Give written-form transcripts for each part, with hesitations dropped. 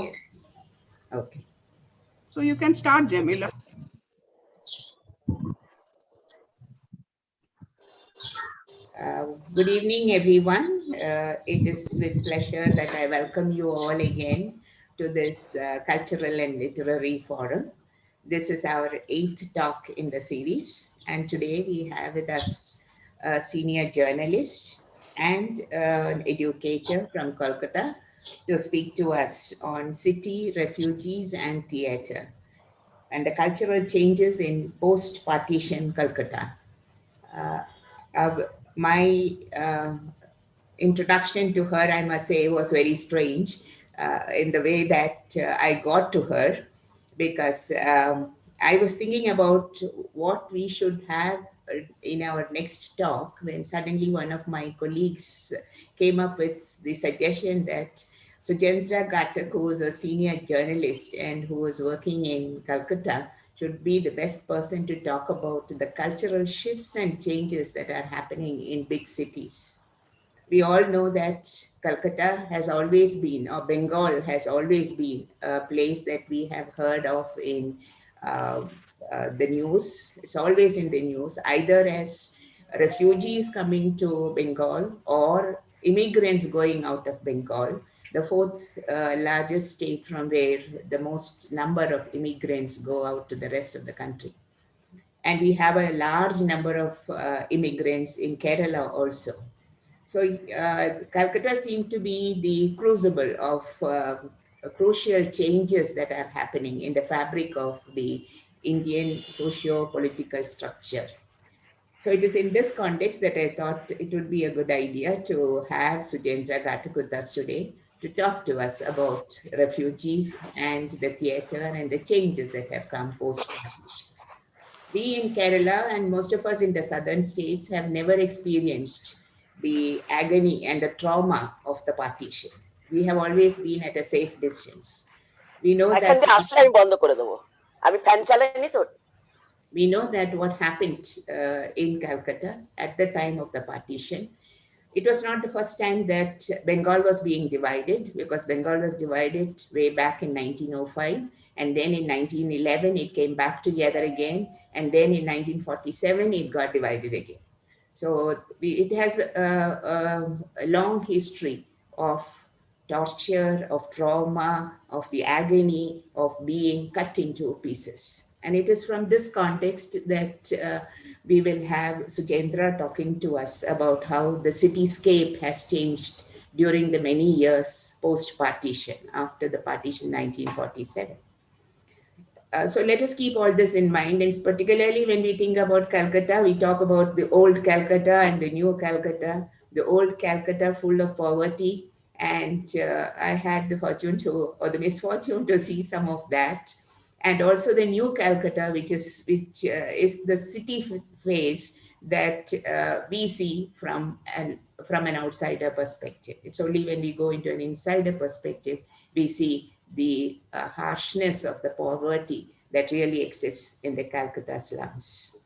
Yes. Okay. So you can start, Jamila. Good evening, everyone. It is with pleasure that I welcome you all again to this cultural and literary forum. This is our eighth talk in the series, and today we have with us a senior journalist and an educator from Kolkata to speak to us on city, refugees, and theatre, and the cultural changes in post-partition Kolkata. Uh, my introduction to her, I must say, was very strange in the way that I got to her, because I was thinking about what we should have in our next talk when suddenly one of my colleagues came up with the suggestion that Sujendra Ghatak, who was a senior journalist and who was working in Calcutta, should be the best person to talk about the cultural shifts and changes that are happening in big cities. We all know that Calcutta has always been, or Bengal has always been, a place that we have heard of in uh, the news. It's always in the news, either as refugees coming to Bengal or immigrants going out of Bengal, the fourth largest state from where the most number of immigrants go out to the rest of the country. And we have a large number of immigrants in Kerala also. So Calcutta seemed to be the crucible of crucial changes that are happening in the fabric of the Indian socio-political structure. So it is in this context that I thought it would be a good idea to have Sujendra Ghatak with us today to talk to us about refugees and the theatre and the changes that have come post-partition. We in Kerala and most of us in the southern states have never experienced the agony and the trauma of the partition. We have always been at a safe distance. We know that we know that what happened in Calcutta at the time of the partition, it was not the first time that Bengal was being divided, because Bengal was divided way back in 1905. And then in 1911, it came back together again. And then in 1947, it got divided again. So it has a long history of torture, of trauma, of the agony of being cut into pieces. And it is from this context that we will have Sujendra talking to us about how the cityscape has changed during the many years post-partition, after the partition 1947. So let us keep all this in mind, and particularly when we think about Calcutta, we talk about the old Calcutta and the new Calcutta. The old Calcutta full of poverty, and I had the fortune to, or the misfortune to see some of that, and also the new Calcutta, which is the city phase that we see from an outsider perspective. It's only when we go into an insider perspective we see the harshness of the poverty that really exists in the Calcutta slums.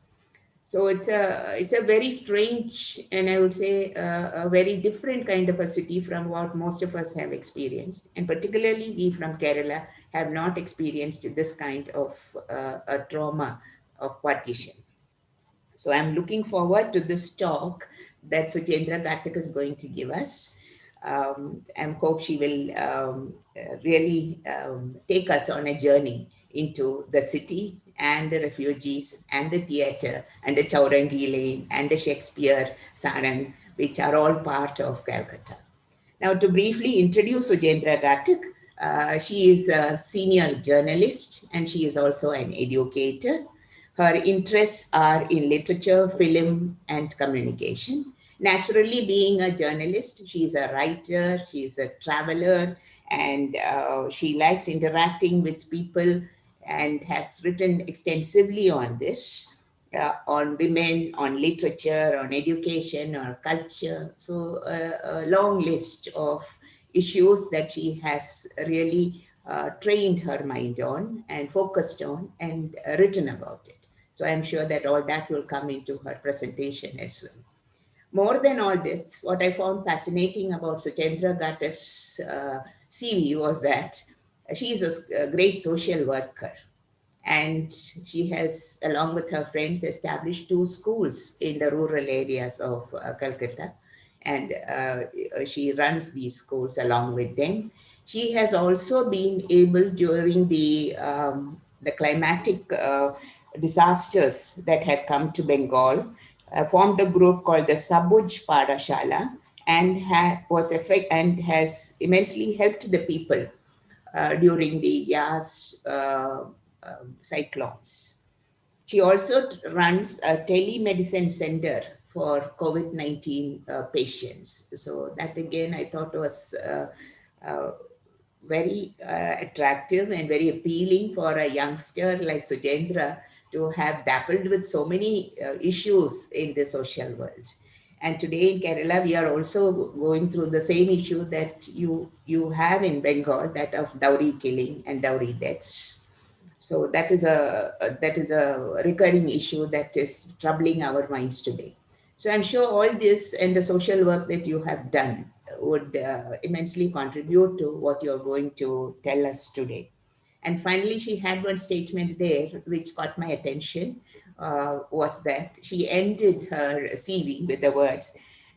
So it's a very strange, and I would say a very different kind of a city from what most of us have experienced. And particularly we from Kerala have not experienced this kind of a trauma of partition. So I'm looking forward to this talk that Sujendra Ghatak is going to give us. And hope she will really take us on a journey into the city and the refugees and the theatre and the Chaurangi Lane and the Shakespeare Sarang, which are all part of Calcutta. Now, to briefly introduce Sujendra Ghatak, she is a senior journalist and she is also an educator. Her interests are in literature, film, and communication. Naturally, being a journalist, she is a writer, she is a traveler, and she likes interacting with people and has written extensively on this, on women, on literature, on education, or culture. So a long list of issues that she has really trained her mind on and focused on and written about it. So I'm sure that all that will come into her presentation as well. More than all this, what I found fascinating about Sujendra Ghatak's CV was that She is a great social worker, and she has, along with her friends, established two schools in the rural areas of Calcutta, and she runs these schools along with them. She has also been able, during the climatic disasters that had come to Bengal, formed a group called the Sabuj Parashala, and and has immensely helped the people during the Yas cyclones. She also runs a telemedicine center for COVID 19 patients. So, that again I thought was uh, very attractive and very appealing for a youngster like Sujendra to have dappled with so many issues in the social world. And today in Kerala, we are also going through the same issue that you have in Bengal, that of dowry killing and dowry deaths. So that is a recurring issue that is troubling our minds today. So I'm sure all this and the social work that you have done would immensely contribute to what you're going to tell us today. And finally, she had one statement there which caught my attention, was that she ended her CV with the words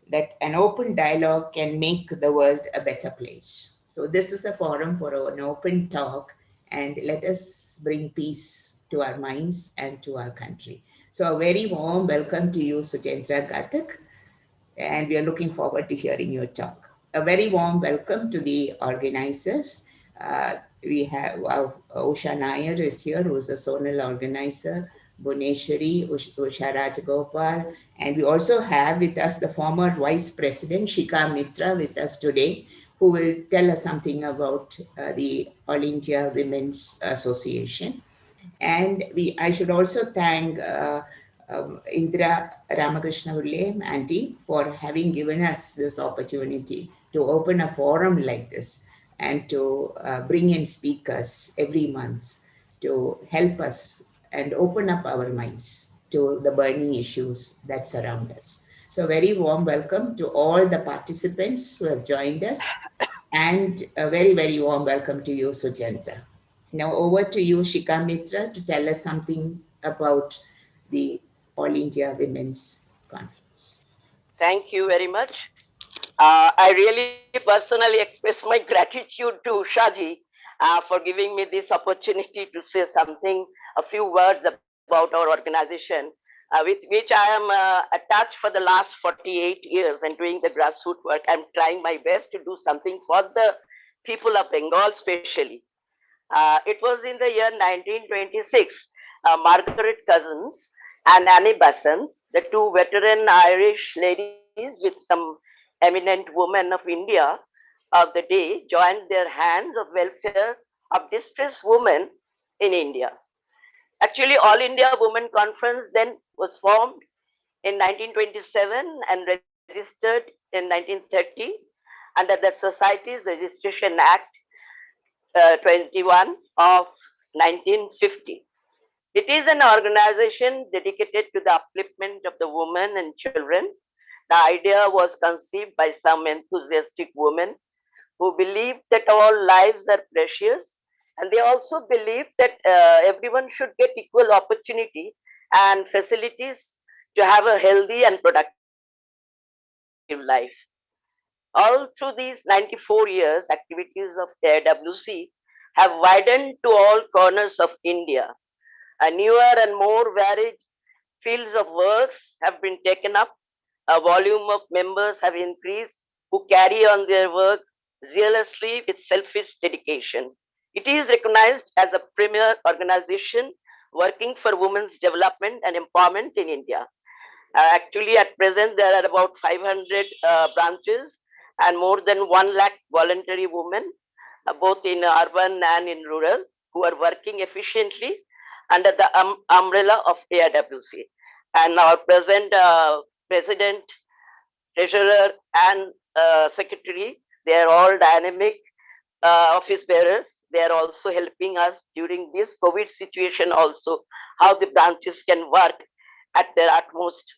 that an open dialogue can make the world a better place. So this is a forum for an open talk, and let us bring peace to our minds and to our country. So a very warm welcome to you, Sujendra Ghatak, and we are looking forward to hearing your talk. A very warm welcome to the organizers. We have Usha Nair is here, who is a zonal organizer, Bhuneshwari, Usha Rajagopal, and we also have with us the former Vice President, Shika Mitra, with us today, who will tell us something about the All India Women's Association. And I should also thank Indra Ramakrishna Ulle, Auntie, for having given us this opportunity to open a forum like this and to bring in speakers every month to help us and open up our minds to the burning issues that surround us. So, very warm welcome to all the participants who have joined us, and a very, very warm welcome to you, Sujendra. Now over to you, Shika Mitra, to tell us something about the All India Women's Conference. Thank you very much. I really personally express my gratitude to Shaji for giving me this opportunity to say something, a few words about our organization, with which I am attached for the last 48 years and doing the grassroots work. I'm trying my best to do something for the people of Bengal, especially. It was in the year 1926. Margaret Cousins and Annie Besant, the two veteran Irish ladies with some eminent women of India of the day, joined their hands of welfare of distressed women in India. Actually, All India Women Conference then was formed in 1927 and registered in 1930 under the Society's Registration Act 21 of 1950. It is an organization dedicated to the upliftment of the women and children. The idea was conceived by some enthusiastic women who believe that all lives are precious, and they also believe that everyone should get equal opportunity and facilities to have a healthy and productive life. All through these 94 years, activities of AIWC have widened to all corners of India. Newer and more varied fields of works have been taken up. A volume of members have increased who carry on their work zealously with selfish dedication. It is recognized as a premier organization working for women's development and empowerment in India. Actually, at present, there are about 500 branches and more than 1 lakh voluntary women, both in urban and in rural, who are working efficiently under the umbrella of AIWC. And our present president, treasurer, and secretary, they are all dynamic office bearers. They are also helping us during this COVID situation also, how the branches can work at their utmost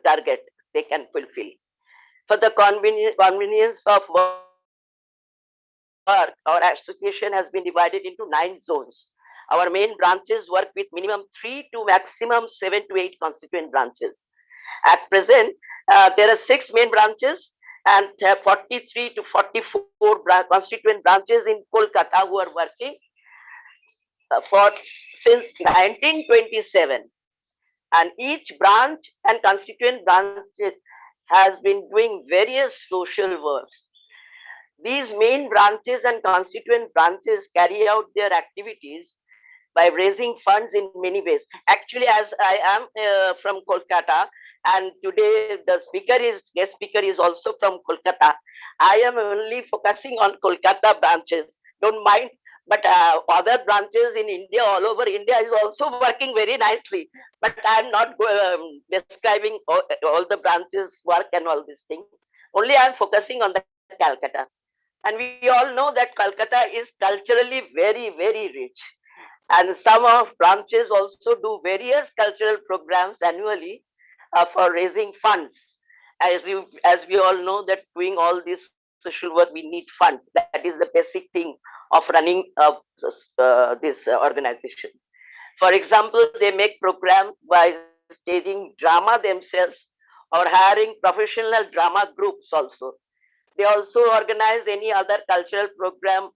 target they can fulfill. For the convenience of working, work, our association has been divided into 9 zones. Our main branches work with minimum 3 to maximum 7 to 8 constituent branches. At present, there are 6 main branches and 43 to 44 constituent branches in Kolkata who are working for since 1927. And each branch and constituent branch has been doing various social works. These main branches and constituent branches carry out their activities by raising funds in many ways. Actually, as I am from Kolkata, and today the guest speaker is also from Kolkata, I am only focusing on Kolkata branches. Don't mind, but other branches in India, all over India, is also working very nicely. But I am not describing all the branches work and all these things. Only I am focusing on the Calcutta. And we all know that Calcutta is culturally very, very rich. And some of branches also do various cultural programs annually for raising funds. As we all know that doing all this social work, we need fund. That is the basic thing of running this organization. For example, they make program by staging drama themselves or hiring professional drama groups also. They also organize any other cultural program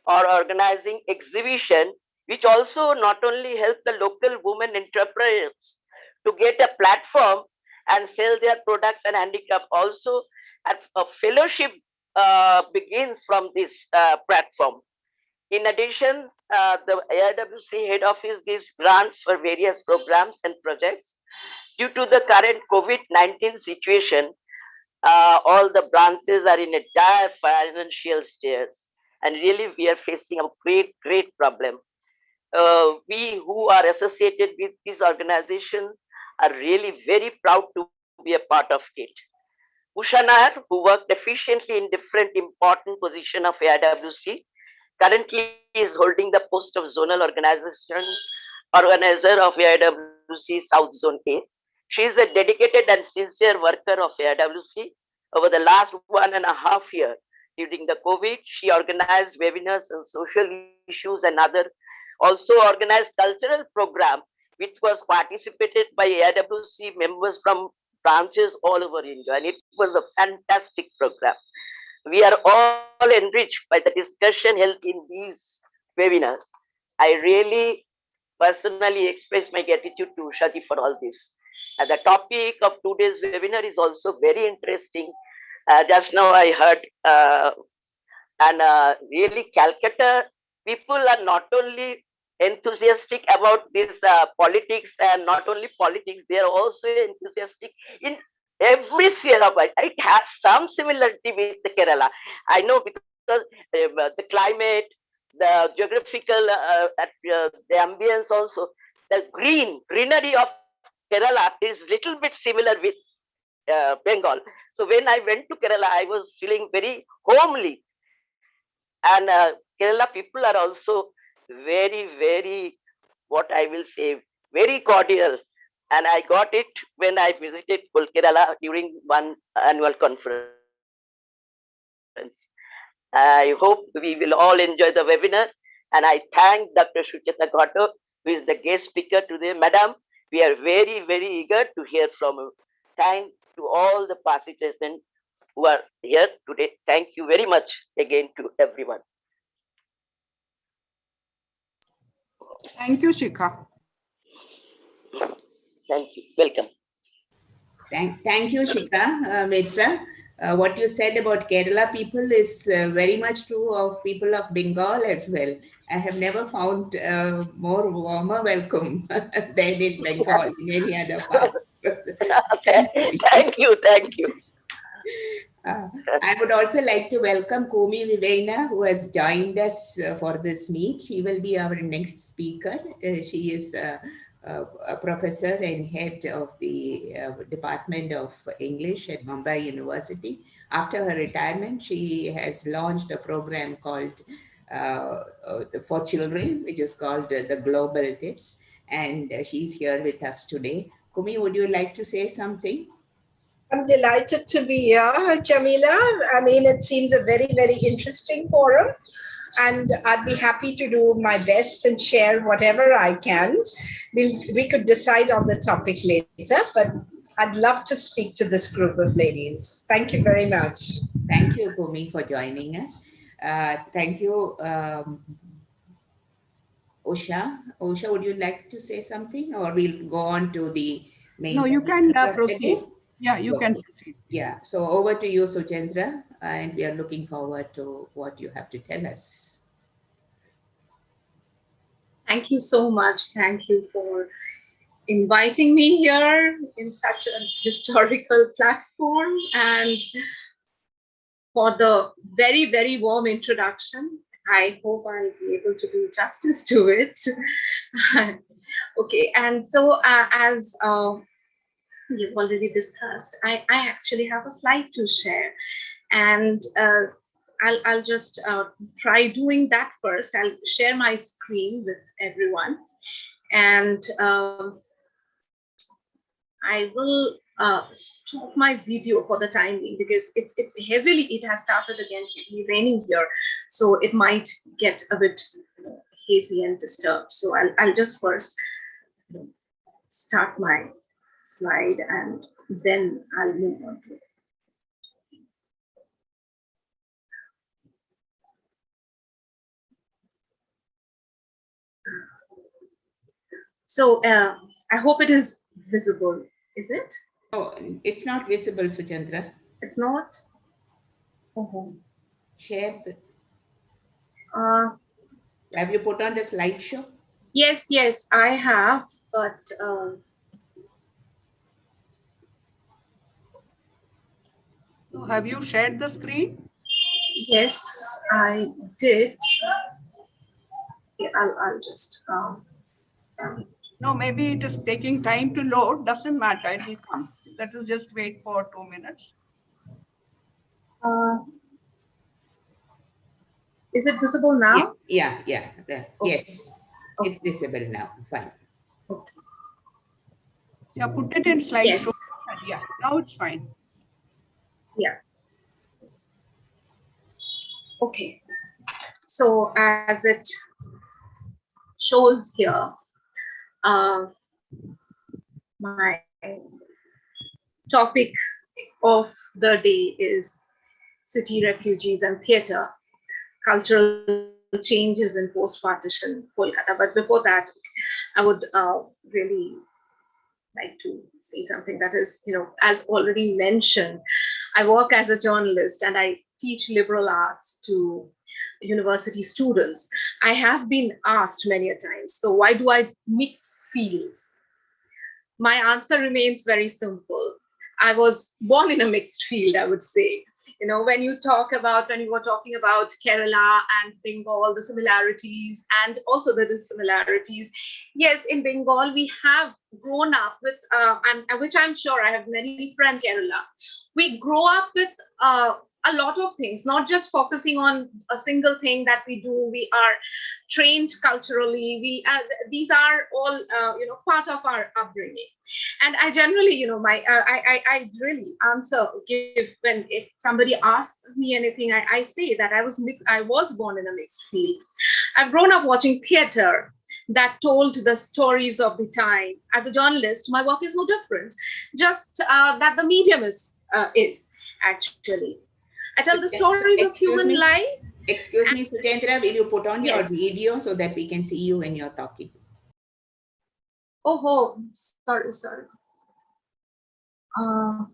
or organizing exhibition, which also not only help the local women entrepreneurs to get a platform and sell their products and handicraft. Also, a fellowship begins from this platform. In addition, the AIWC head office gives grants for various programs and projects. Due to the current COVID-19 situation, all the branches are in a dire financial stares, and really we are facing a great problem. We who are associated with these organizations are really very proud to be a part of it. Usha Nair, who worked efficiently in different important positions of AIWC, currently is holding the post of zonal organizer of AIWC South Zone A. She is a dedicated and sincere worker of AIWC. Over the last 1.5 years, during the COVID, she organized webinars on social issues and other, also organized cultural program, which was participated by AIWC members from branches all over India. And it was a fantastic program. We are all enriched by the discussion held in these webinars. I really personally express my gratitude to Shadi for all this. And the topic of today's webinar is also very interesting. Just now I heard, and really Calcutta people are not only enthusiastic about this politics, and not only politics, they are also enthusiastic in every sphere of it. It has some similarity with the Kerala. I know because the climate, the geographical, the ambience also, the greenery of Kerala is little bit similar with Bengal. So when I went to Kerala, I was feeling very homely. And Kerala people are also very, what I will say, very cordial. And I got it when I visited Kerala during one annual conference. I hope we will all enjoy the webinar. And I thank Dr. Sucheta Ghotto, who is the guest speaker today. Madam, we are very eager to hear from you. Thank to all the participants who are here today. Thank you very much again to everyone. Thank you, Shikha. Thank you. Welcome. Thank you, Shika, Mitra. What you said about Kerala people is very much true of people of Bengal as well. I have never found more warmer welcome than in Bengal, in any other part. Thank you. I would also like to welcome Kumi Vivena, who has joined us for this meet. She will be our next speaker. She is a professor and head of the Department of English at Mumbai University. After her retirement, she has launched a program called for children, which is called the Global Tips. And she's here with us today. Kumi, would you like to say something? I'm delighted to be here, Jamila. I mean, it seems a very, very interesting forum, and I'd be happy to do my best and share whatever I can. We could decide on the topic later, but I'd love to speak to this group of ladies. Thank you very much. Thank you, Bhumi, for joining us. Thank you, Usha. Usha, would you like to say something, or we'll go on to the No, main you can speaker of the proceed. day? Yeah, you can Okay. proceed. Yeah. So over to you, Sujendra, and we are looking forward to what you have to tell us. Thank you so much. Thank you for inviting me here in such a historical platform and for the very, very warm introduction. I hope I'll be able to do justice to it. Okay, and so as you've already discussed, I actually have a slide to share, and I'll just try doing that first. I'll share my screen with everyone, and I will stop my video for the time being because it's heavily. It has started again heavily raining here, so it might get a bit hazy and disturbed. So I'll just first start my slide and then I'll move on to it. So I hope it is visible. Is it? Oh, it's not visible, Sujendra. It's not. Oh. Share the. Uh, Have you put on the slideshow? yes, I have, but So have you shared the screen? yes, I did. Yeah, I'll just. No, maybe it is taking time to load. Doesn't matter. It will come. Let us just wait for 2 minutes. Uh, is it visible now? Yeah. Okay. Yes, Okay. it's visible now. Fine. Okay. Yeah, put it in slideshow. Yes. Yeah, now it's fine. Yeah. Okay. So as it shows here, my topic of the day is city refugees and theatre, cultural changes in post-partition Kolkata. But before that, I would really like to say something that is, as already mentioned, I work as a journalist and I teach liberal arts to university students. I have been asked many a times, so why do I mix fields? My answer remains very simple. I was born in a mixed field, I would say. When you were talking about Kerala and Bengal, the similarities and also the dissimilarities. Yes, in Bengal, we have grown up with, which I'm sure I have many friends in Kerala. We grow up with a lot of things, not just focusing on a single thing that we do. We are trained culturally. These are all part of our upbringing. And I generally, my I really answer give when if somebody asks me anything, I say that I was born in a mixed field. I've grown up watching theater that told the stories of the time. As a journalist, my work is no different, just that the medium is actually. I tell the stories of human life. Excuse me, Sujendra, will you put on your Yes. video so that we can see you when you're talking? Oh, sorry. Uh,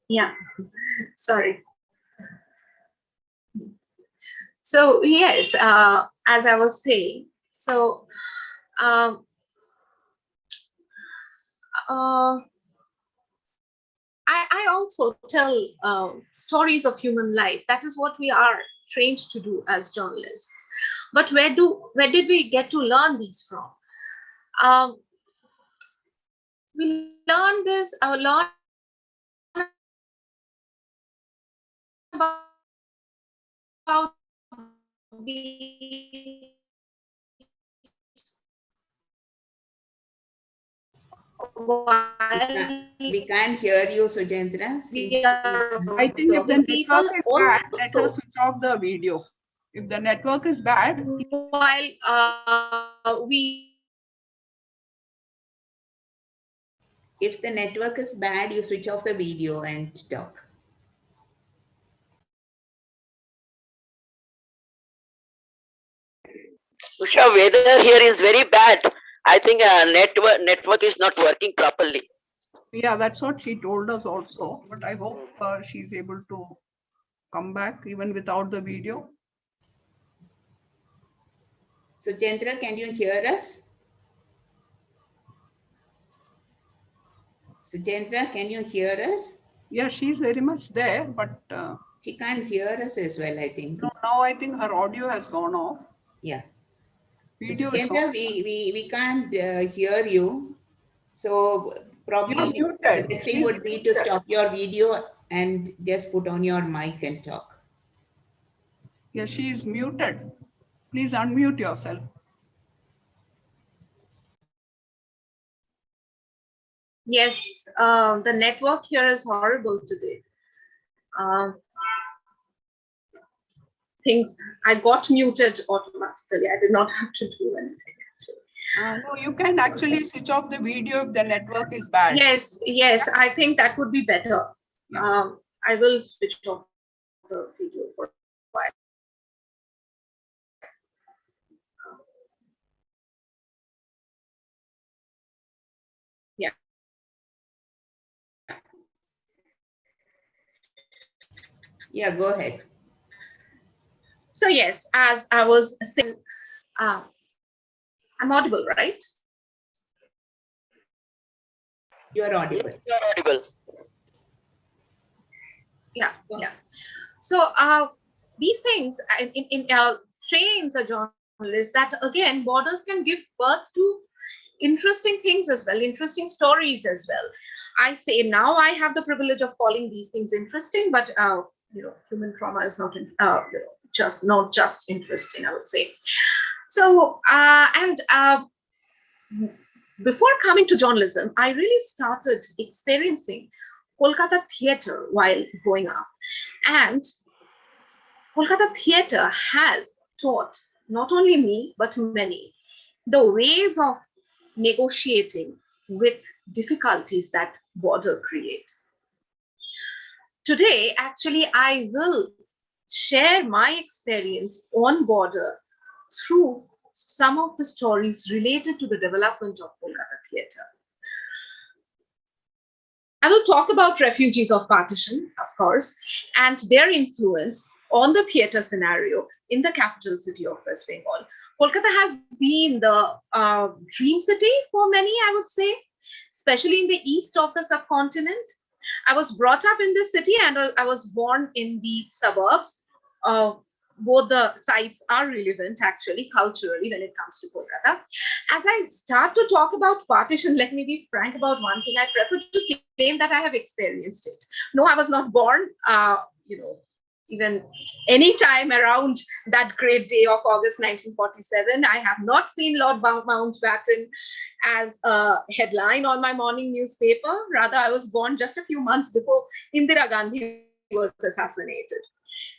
yeah, sorry. So yes, as I was saying, so um, uh, I also tell stories of human life. That is what we are trained to do as journalists. But where did we get to learn these from? Um, we learn about these while We can't hear you, Sujendra. we are I think if the observing people, network is bad, let her also switch off the video. If the network is bad, while we If the network is bad, you switch off the video and talk. Usha, weather here is very bad. I think network is not working properly. yeah, that's what she told us also. But I hope she's able to come back even without the video. Sujendra, can you hear us? Sujendra, can you hear us? Yeah, she's very much there, but She can't hear us as well, I think. no, now I think her audio has gone off. Yeah. Video is Sujendra, on. we can't hear you. So You're probably the muted. best thing She's would be to stop your video and just put on your mic and talk. Yeah, she is muted. Please unmute yourself. yes, the network here is horrible today. Um, things I got muted automatically. I did not have to do anything. No, you can actually switch off the video if the network is bad. Yes, yes, I think that would be better. Yeah. I will switch off the video for a while. Yeah. Yeah, go ahead. So yes, as I was saying, I'm audible, right? You're audible. You're audible. Yeah, yeah. So these things in trains a journalist that again borders can give birth to interesting things as well, interesting stories as well. I say now I have the privilege of calling these things interesting, but human trauma is not not just interesting, I would say. So before coming to journalism, I really started experiencing Kolkata theatre while growing up. And Kolkata theatre has taught not only me, but many, the ways of negotiating with difficulties that border create. Today, actually, I will share my experience on border through some of the stories related to the development of Kolkata theatre. I will talk about refugees of partition, of course, and their influence on the theatre scenario in the capital city of West Bengal. Kolkata has been the dream city for many, I would say, especially in the east of the subcontinent. I was brought up in this city and I was born in the suburbs. Both the sites are relevant actually culturally when it comes to Kolkata. As I start to talk about partition, let me be frank about one thing. I prefer to claim that I have experienced it. No, I was not born, even any time around that great day of August 1947. I have not seen Lord Mountbatten as a headline on my morning newspaper. Rather, I was born just a few months before Indira Gandhi was assassinated.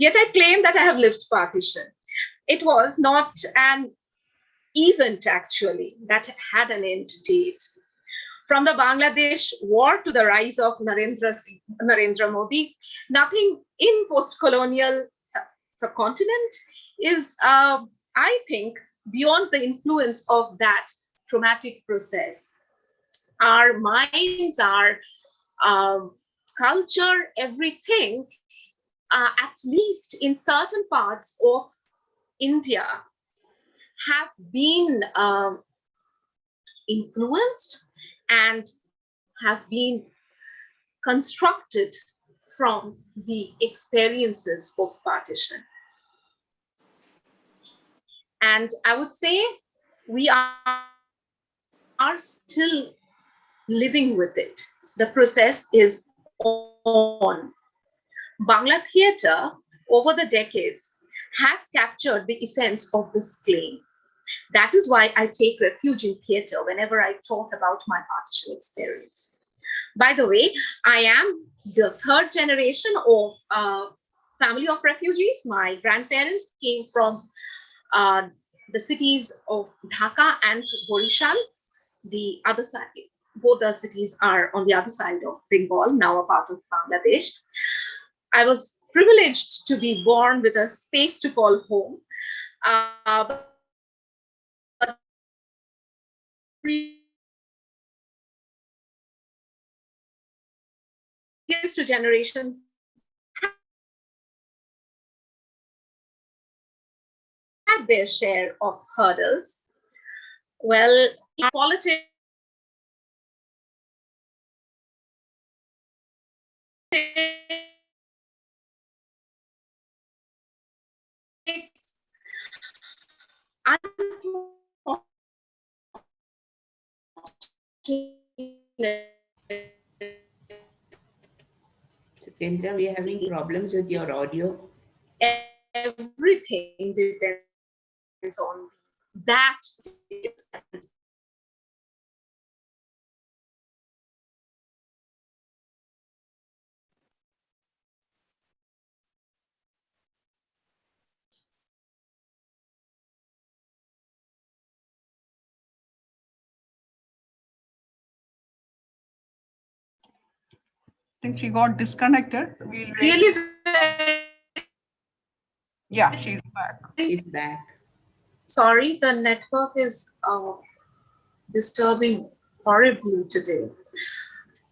Yet I claim that I have lived partition. It was not an event, actually, that had an end date. From the Bangladesh war to the rise of Narendra Modi, nothing in post-colonial subcontinent is, I think, beyond the influence of that traumatic process. Our minds, our culture, everything, at least in certain parts of India, have been influenced and have been constructed from the experiences post partition. And I would say we are still living with it. The process is on. Bangla theatre over the decades has captured the essence of this claim. That is why I take refuge in theater whenever I talk about my partition experience. By the way, I am the third generation of family of refugees. My grandparents came from uh, the cities of Dhaka and Borishal. The other side, both the cities are on the other side of Bengal, now a part of Bangladesh. I was privileged to be born with a space to call home. But previous two generations had their share of hurdles. Well, politics Satendra, we are having problems with your audio. Everything depends on that. I think she got disconnected. We'll Really, yeah, she's back. He's back. Sorry, the network is disturbing horribly today.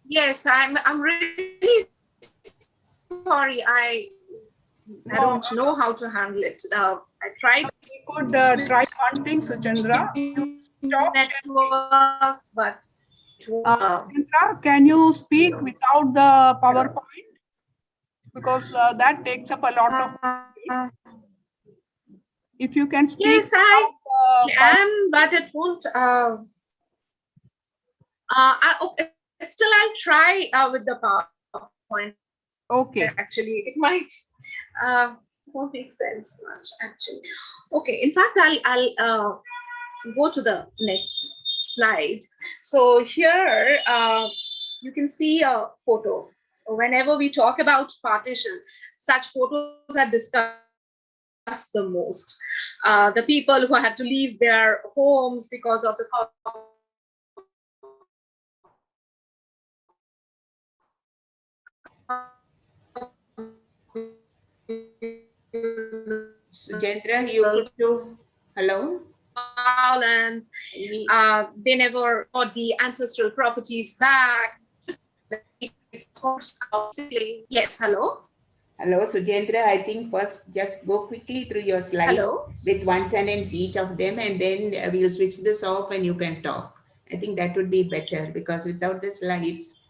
Yes, I'm really sorry. I don't know how to handle it. I tried. We could try one thing, Suchandra. You stop Network, but Suchandra, can you speak without the PowerPoint? Because that takes up a lot of. If you can speak. Yes, I can, but it won't. Okay, still, I'll try with the PowerPoint. Okay. Actually, it might won't make sense much. Actually, okay. In fact, I'll go to the next slide. So here you can see a photo. Whenever we talk about partition, such photos are discussed the most. The people who had to leave their homes because of the Sujendra, you could do. Hello? violence. They never got the ancestral properties back. Yes, hello? Hello, Sujendra. I think first just go quickly through your slide with one sentence each of them, and then we'll switch this off and you can talk. I think that would be better because without the slides,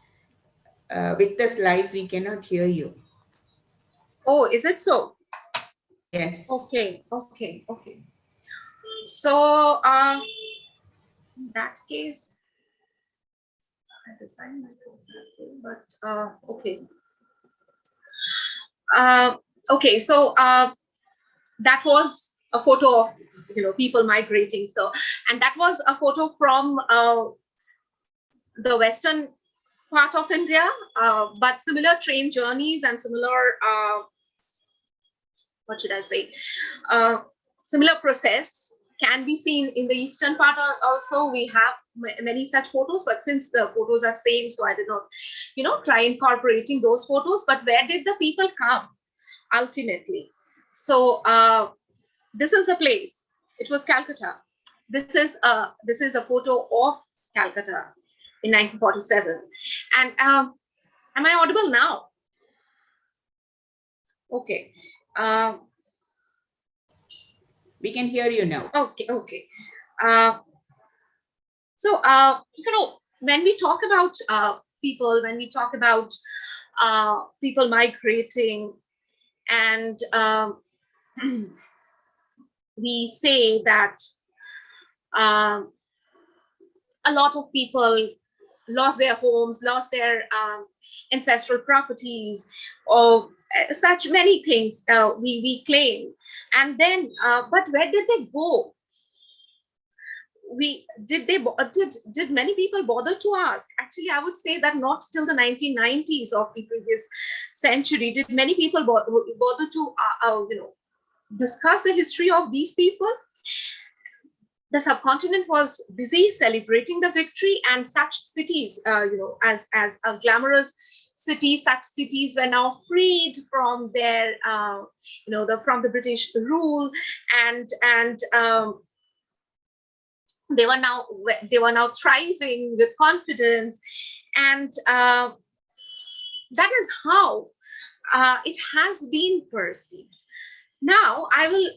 with the slides, we cannot hear you. Oh, is it so? Yes. Okay. So, in that case, I designed my phone, but okay. Okay, so that was a photo of people migrating. So, and that was a photo from the western part of India, but similar train journeys and similar what should I say? Similar process can be seen in the eastern part also. We have many such photos, but since the photos are same, so I did not, try incorporating those photos. But where did the people come ultimately? So this is the place. It was Calcutta. This is a photo of Calcutta in 1947. And am I audible now? Okay. We can hear you now. Okay. So, when we talk about people, when we talk about people migrating, and we say that a lot of people lost their homes, lost their ancestral properties, or such many things we claim. And then, but where did they go? did many people bother to ask? Actually, I would say that not till the 1990s of the previous century did many people bother to discuss the history of these people. The subcontinent was busy celebrating the victory, and such cities, as a glamorous city, such cities were now freed from their, from the British rule, and they were now thriving with confidence, and that is how it has been perceived. Now I will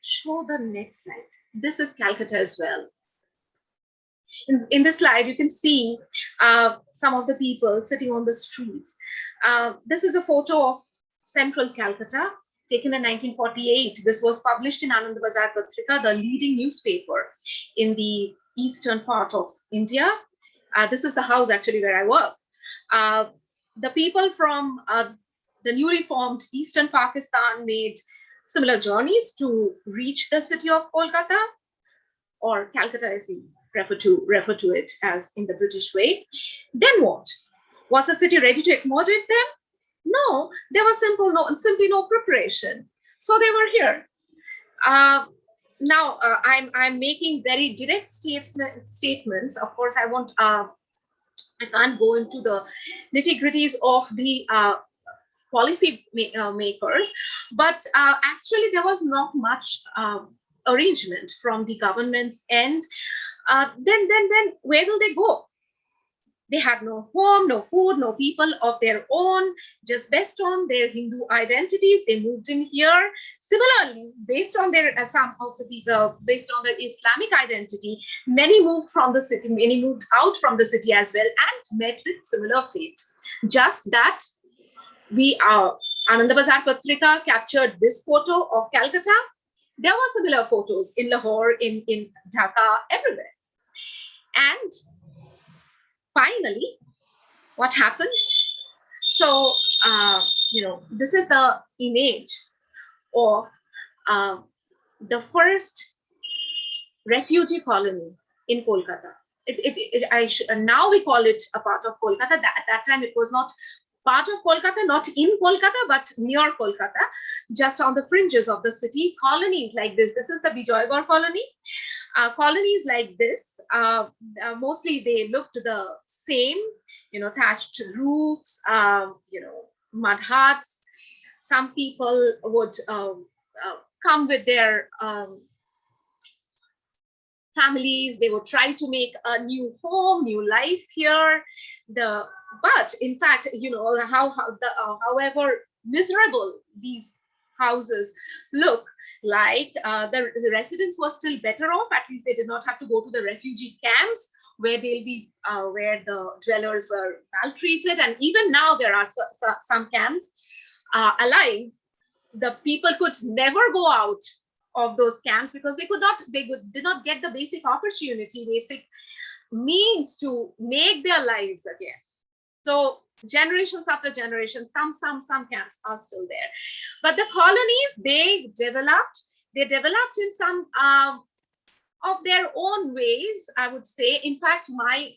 show the next slide. This is Calcutta as well. In this slide, you can see some of the people sitting on the streets. This is a photo of central Calcutta, taken in 1948. This was published in AIWC-TVPM, the leading newspaper in the eastern part of India. This is the house actually where I work. The people from the newly formed eastern Pakistan made similar journeys to reach the city of Kolkata, or Calcutta if you refer to it as in the British way. Then what? Was the city ready to accommodate them? No, there was simply no preparation. So they were here. Now I'm making very direct statements. Of course, I can't go into the nitty-gritties of the policy makers, but actually there was not much arrangement from the government's end. Then where will they go? They had no home, no food, no people of their own, just based on their Hindu identities. They moved in here. Similarly, based on their based on their Islamic identity, many moved from the city, many moved out from the city as well, and met with similar fate. Just that AIWC-TVPM captured this photo of Calcutta. There were similar photos in Lahore, in Dhaka, everywhere. And finally, what happened? So, this is the image of the first refugee colony in Kolkata. Now we call it a part of Kolkata. At that time, it was not part of Kolkata, not in Kolkata, but near Kolkata, just on the fringes of the city. Colonies like this. This is the Bijoygarh colony. Colonies like this, mostly they looked the same, thatched roofs, mud huts. Some people would come with their families. They would try to make a new home, new life here. But in fact, however miserable these houses look like, the residents were still better off. At least they did not have to go to the refugee camps where where the dwellers were maltreated. And even now there are some camps alive. The people could never go out of those camps because they did not get the basic opportunity, basic means to make their lives again. So generations after generations, some camps are still there. But the colonies, they developed in some of their own ways, I would say. In fact, my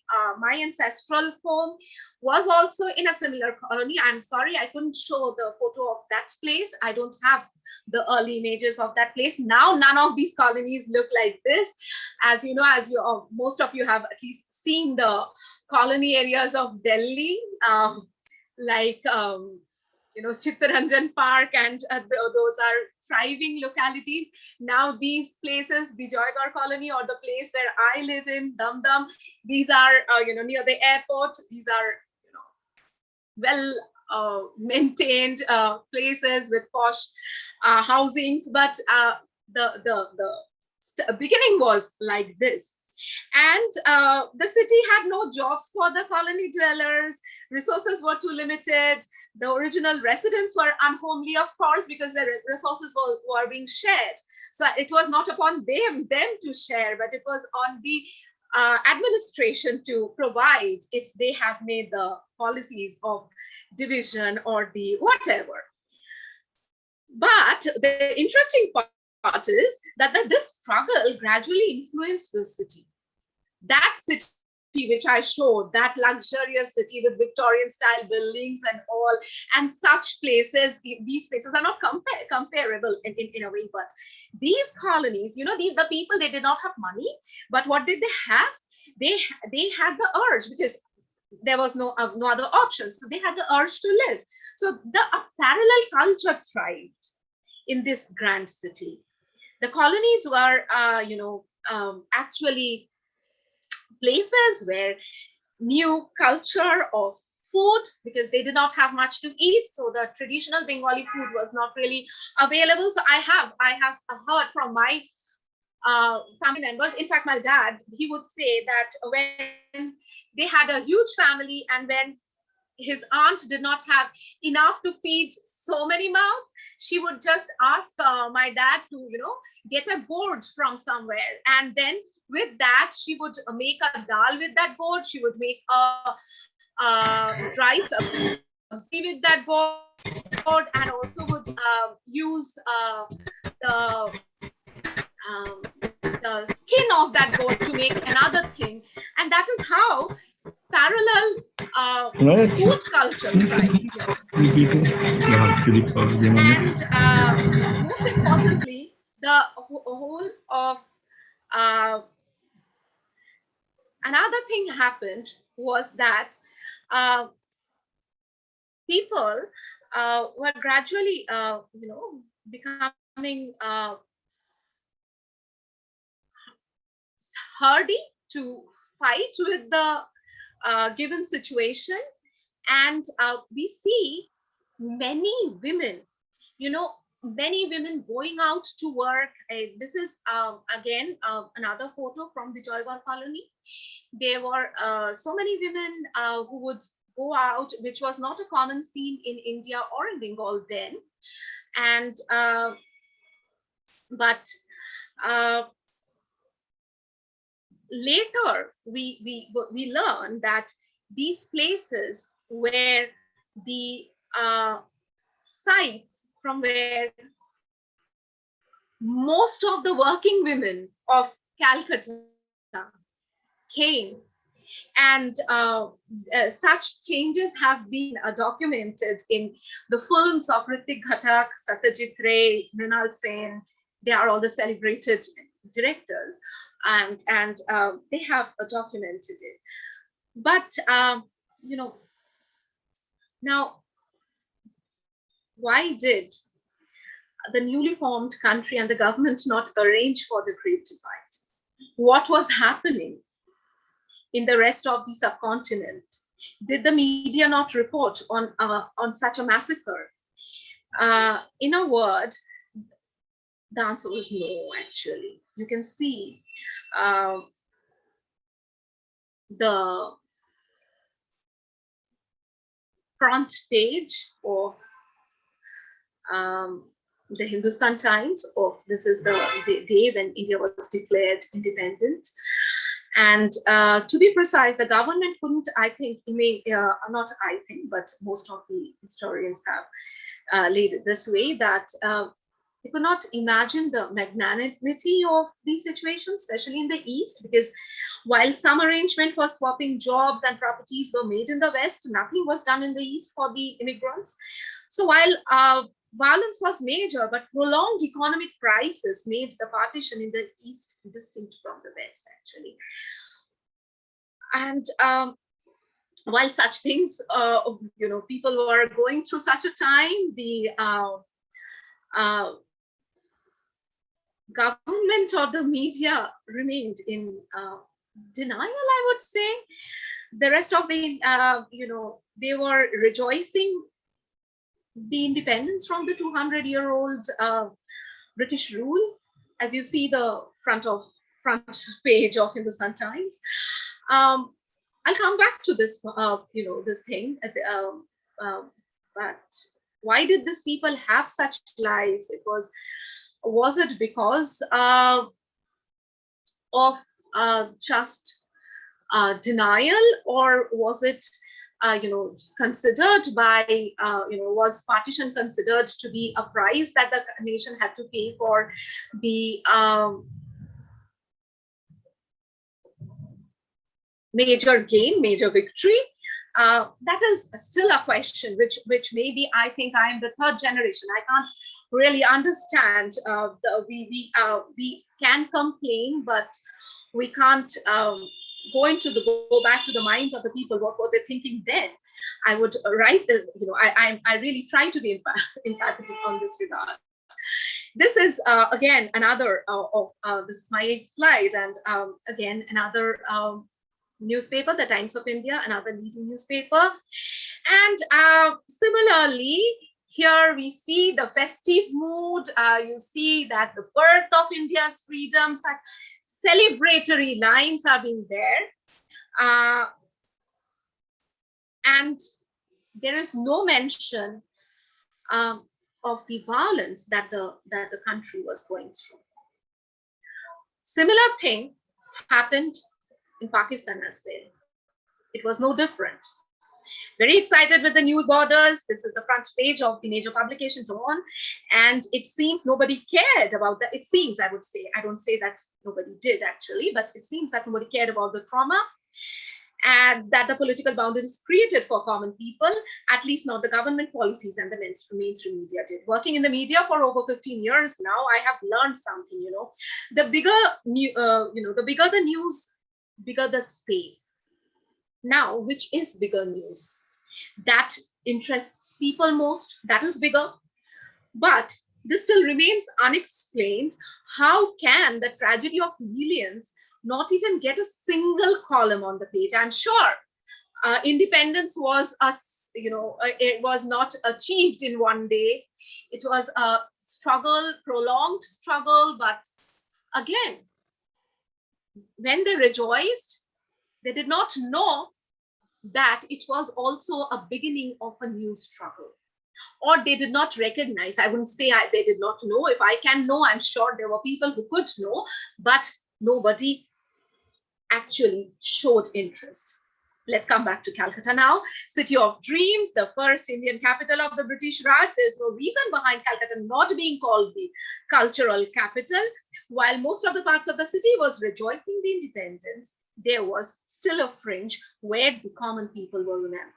ancestral home was also in a similar colony. I'm sorry, I couldn't show the photo of that place. I don't have the early images of that place. Now, none of these colonies look like this. As you know, most of you have at least seen the colony areas of Delhi, like Chittaranjan Park, and those are thriving localities. Now these places, Bijoygarh colony, or the place where I live in, Dum Dum, these are near the airport. These are well maintained places with posh housings, but the beginning was like this. And the city had no jobs for the colony dwellers. Resources were too limited. The original residents were unhomely, of course, because the resources were being shared. So it was not upon them to share, but it was on the administration to provide if they have made the policies of division or the whatever. But the interesting part part is that this struggle gradually influenced the city. That city which I showed, that luxurious city with Victorian style buildings and all, and such places, these places are not comparable in a way, but these colonies, you know, the people, they did not have money, but what did they have? They had the urge, because there was no other option. So they had the urge to live. So a parallel culture thrived in this grand city. The colonies were, actually places where new culture of food, because they did not have much to eat, so the traditional Bengali food was not really available. So I have heard from my family members, in fact my dad, he would say that when they had a huge family and when his aunt did not have enough to feed so many mouths, she would just ask my dad to, you know, get a gourd from somewhere, and then with that she would make a dal with that gourd. She would make a dry sabzi with that gourd, and also would use the skin of that goat to make another thing. And that is how parallel food culture thrived. And most importantly, the whole of another thing happened was that people were gradually, becoming hardy to fight with the given situation. And we see many women, many women going out to work. This is again another photo from the Joygar colony. There were so many women who would go out, which was not a common scene in India or in Bengal then. And but later we learned that these places were the sites from where most of the working women of Calcutta came. And such changes have been documented in the films of Ritik Ghatak, Satyajit Ray, Mrinal Sen. They are all the celebrated directors, and they have documented it. But now, why did the newly formed country and the government not arrange for the Great Divide? What was happening in the rest of the subcontinent? Did the media not report on such a massacre? In a word, the answer was no, actually. You can see the front page of the Hindustan Times of, this is the day when India was declared independent. And to be precise, the government couldn't, I think, not I think, but most of the historians have laid it this way, that they could not imagine the magnanimity of these situations, especially in the East, because while some arrangement for swapping jobs and properties were made in the West, nothing was done in the East for the immigrants. So while violence was major, but prolonged economic crisis made the partition in the East distinct from the West, actually. And while such things, people were going through such a time, the government or the media remained in denial, I would say. The rest of the, they were rejoicing the independence from the 200-year-old British rule, as you see the front page of Hindustan Times. I'll come back to this, this thing. But why did these people have such lives? Was it because of just denial, or was it considered by, was partition considered to be a price that the nation had to pay for the major gain, major victory? That is still a question, which maybe I think I am the third generation. I can't really understand. We can complain, but we can't go back to the minds of the people. What were they thinking then? I would write. I really try to be empathetic on this regard. This is again another this is my 8th slide, and again another newspaper, the Times of India, another leading newspaper. And similarly, here we see the festive mood. You see that the birth of India's freedom, such celebratory lines are being there. And there is no mention of the violence that the country was going through. Similar thing happened in Pakistan as well. It was no different. Very excited with the new borders. This is the front page of the major publication, Dawn, and it seems nobody cared about that. It seems, I would say, I don't say that nobody did actually, but it seems that nobody cared about the trauma, and that the political boundaries created for common people, at least not the government policies and the mainstream media did. Working in the media for over 15 years now, I have learned something. The bigger the bigger the news, bigger the space. Now, which is bigger news? That interests people most, that is bigger. But this still remains unexplained. How can the tragedy of millions not even get a single column on the page? I'm sure independence was it was not achieved in one day. It was a struggle, prolonged struggle. But again, when they rejoiced, they did not know that it was also a beginning of a new struggle. Or they did not recognize. I wouldn't say they did not know. If I can know, I'm sure there were people who could know, but nobody actually showed interest. Let's come back to Calcutta now. City of Dreams, the first Indian capital of the British Raj. There's no reason behind Calcutta not being called the cultural capital. While most of the parts of the city was rejoicing the independence, there was still a fringe where the common people were remembered.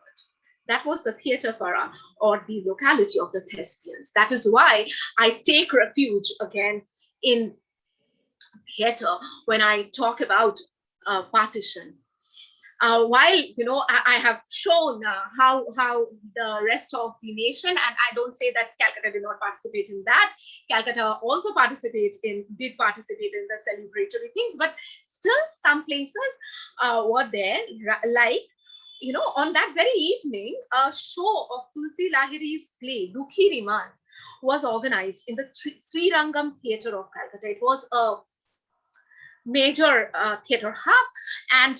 That was the theatre para, or the locality of the Thespians. That is why I take refuge again in theatre when I talk about partition. While I have shown how the rest of the nation, and I don't say that Calcutta did not participate in that. Calcutta also did participate in the celebratory things, but still some places were there, like on that very evening, a show of Tulsi Lahiri's play Dukhi Riman was organized in the Sri Rangam Theatre of Calcutta. It was a major theatre hub, and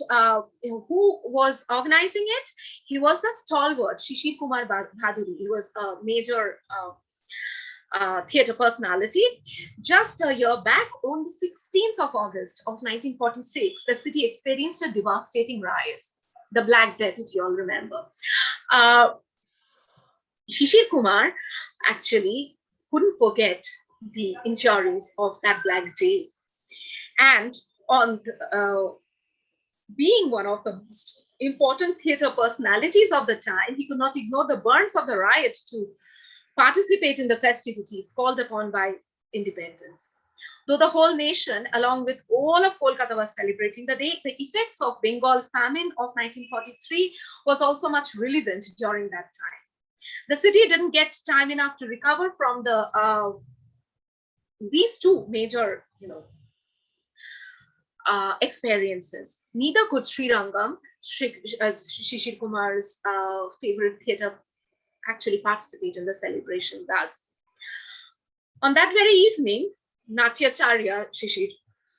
who was organizing it? He was the stalwart Shishir Kumar Bhaduri. He was a major theatre personality. Just a year back, on the 16th of August of 1946, the city experienced a devastating riot, the Black Death, if you all remember. Shishir Kumar actually couldn't forget the injuries of that Black Day. And on being one of the most important theatre personalities of the time, he could not ignore the burns of the riot to participate in the festivities called upon by independence. Though the whole nation, along with all of Kolkata, was celebrating the day, the effects of Bengal famine of 1943 was also much relevant during that time. The city didn't get time enough to recover from these two major, experiences. Neither could Sri Rangam, Shishir Kumar's favorite theatre, actually participate in the celebration. Thus, on that very evening, Natyacharya Shishir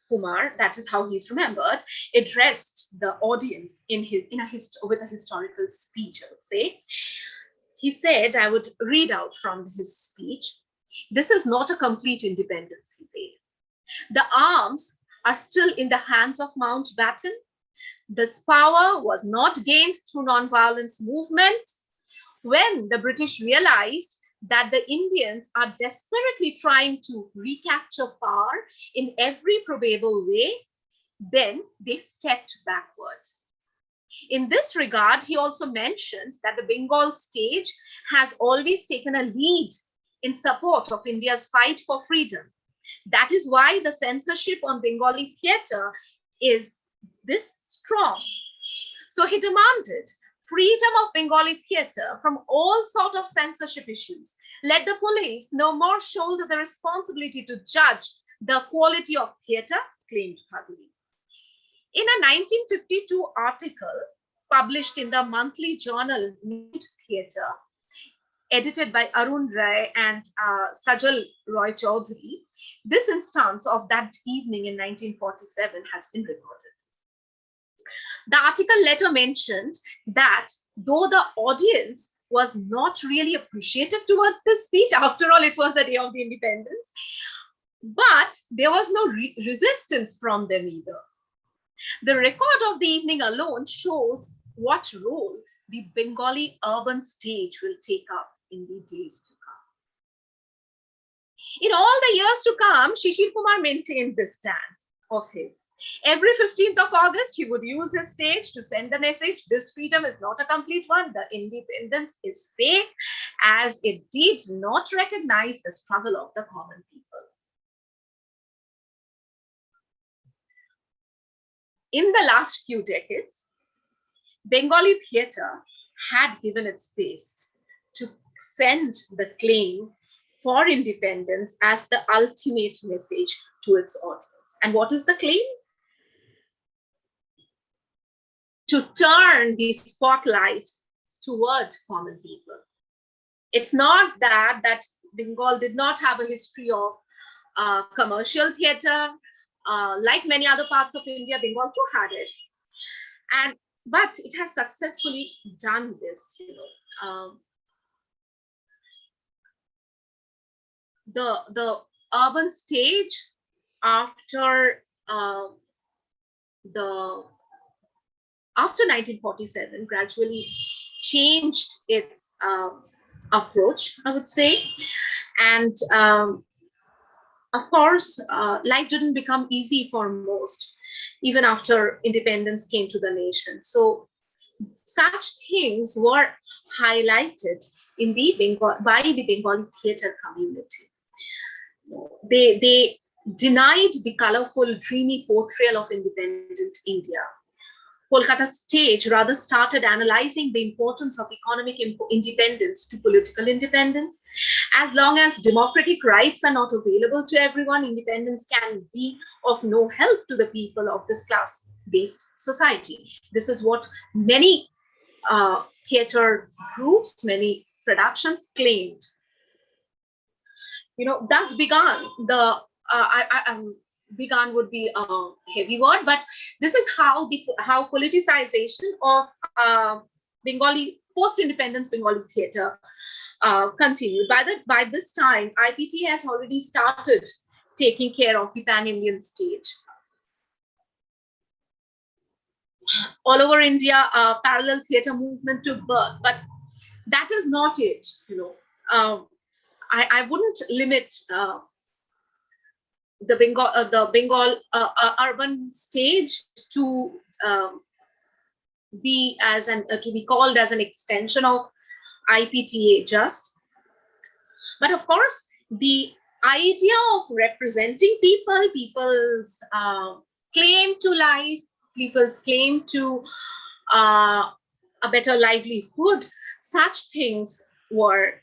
Kumar, that is how he's remembered, addressed the audience with a historical speech, I would say. He said, I would read out from his speech, "This is not a complete independence," he said. "The arms are still in the hands of Mountbatten This power was not gained through non-violence movement. When the British realized that the Indians are desperately trying to recapture power in every probable way, then they stepped backward. In this regard, he also mentioned that the Bengal stage has always taken a lead in support of India's fight for freedom. That is why the censorship on Bengali theatre is this strong. So he demanded freedom of Bengali theatre from all sort of censorship issues. Let the police no more shoulder the responsibility to judge the quality of theatre, claimed Bhaduri. In a 1952 article published in the monthly journal Night Theatre, edited by Arun Rai and Sajal Roy Chaudhary, this instance of that evening in 1947 has been recorded. The article later mentioned that though the audience was not really appreciative towards this speech, after all, it was the day of the independence, but there was no resistance from them either. The record of the evening alone shows what role the Bengali urban stage will take up in the days to come. In all the years to come, Shishir Kumar maintained this stand of his. Every 15th of August, he would use his stage to send the message, this freedom is not a complete one, the independence is fake, as it did not recognize the struggle of the common people. In the last few decades, Bengali theatre had given its best to send the claim for independence as the ultimate message to its audience. And what is the claim? To turn the spotlight toward common people. It's not that Bengal did not have a history of commercial theatre. Like many other parts of India, Bengal too had it. But it has successfully done this, the urban stage after 1947 gradually changed its approach, I would say. And of course, life didn't become easy for most, even after independence came to the nation. So such things were highlighted in by the Bengali theatre community. They denied the colorful, dreamy portrayal of independent India. Kolkata stage rather started analyzing the importance of economic independence to political independence. As long as democratic rights are not available to everyone, independence can be of no help to the people of this class-based society. This is what many theatre groups, many productions claimed. Thus began the began would be a heavy word, but this is how politicization of Bengali post-independence Bengali theatre continued. By this time, IPT has already started taking care of the pan-Indian stage. All over India, parallel theatre movement took birth, but that is not it. I wouldn't limit the Bengal urban stage to be called as an extension of IPTA just. But of course, the idea of representing people's claim to life, people's claim to a better livelihood, such things were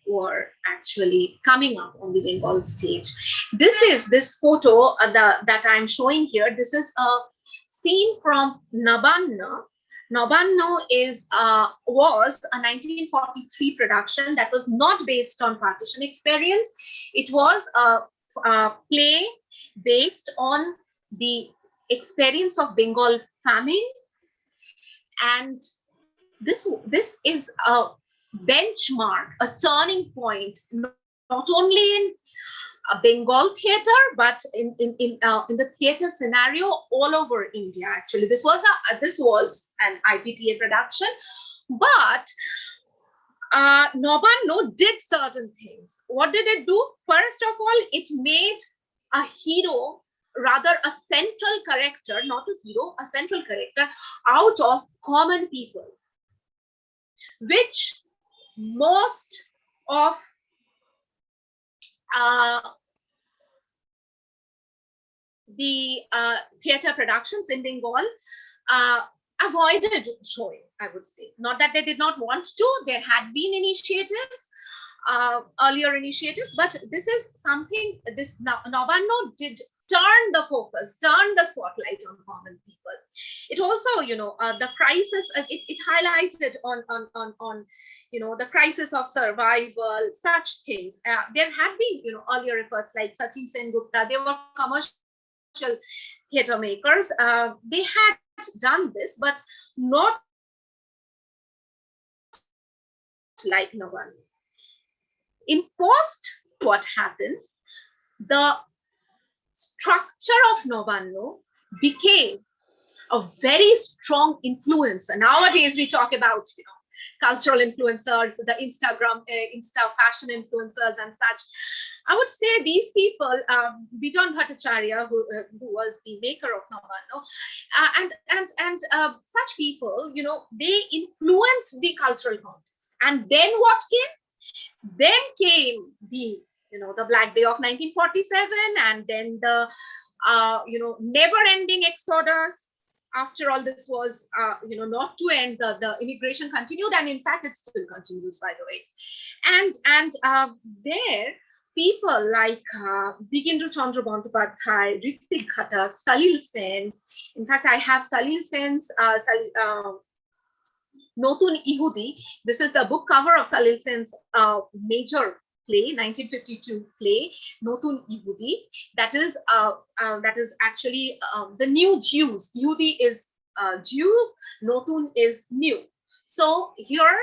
actually coming up on the Bengal stage. This photo that I'm showing here. This is a scene from Nabanna. Nabanna was a 1943 production that was not based on partition experience. It was a play based on the experience of Bengal famine, and this is a benchmark, a turning point, not only in Bengal theater, but in the theater scenario all over India. Actually, this was an IPTA production, but Nabanno did certain things. What did it do? First of all, it made a hero, rather a central character, not a hero, a central character out of common people, which most of the theater productions in Bengal avoided showing, I would say. Not that they did not want to, there had been initiatives, earlier initiatives, but this is something, this Nabanno did turn the focus, turn the spotlight on common people. It also, the crisis, it highlighted on the crisis of survival, such things. There had been, earlier efforts like Sachin Sengupta, they were commercial theater makers. They had done this, but not like Nabanno. In post, what happens? The structure of Nabanno became a very strong influence. And nowadays we talk about cultural influencers, the Insta fashion influencers and such. I would say these people, Bijan Bhattacharya, who was the maker of Nabanno, and such people, they influenced the cultural context. And then what came? Then came the Black Day of 1947, and then the never-ending exodus. After all, this was not to end. The immigration continued, and in fact, it still continues, by the way. And there, people like Digindra Chandra Bandyopadhyay, Ritik Ghatak, Salil Sen. In fact, I have Salil Sen's Notun Ihudi. This is the book cover of Salil Sen's major play, 1952 play, Notun Ihudi. That is actually the new Jews. Ihudi is Jew, Notun is new. So here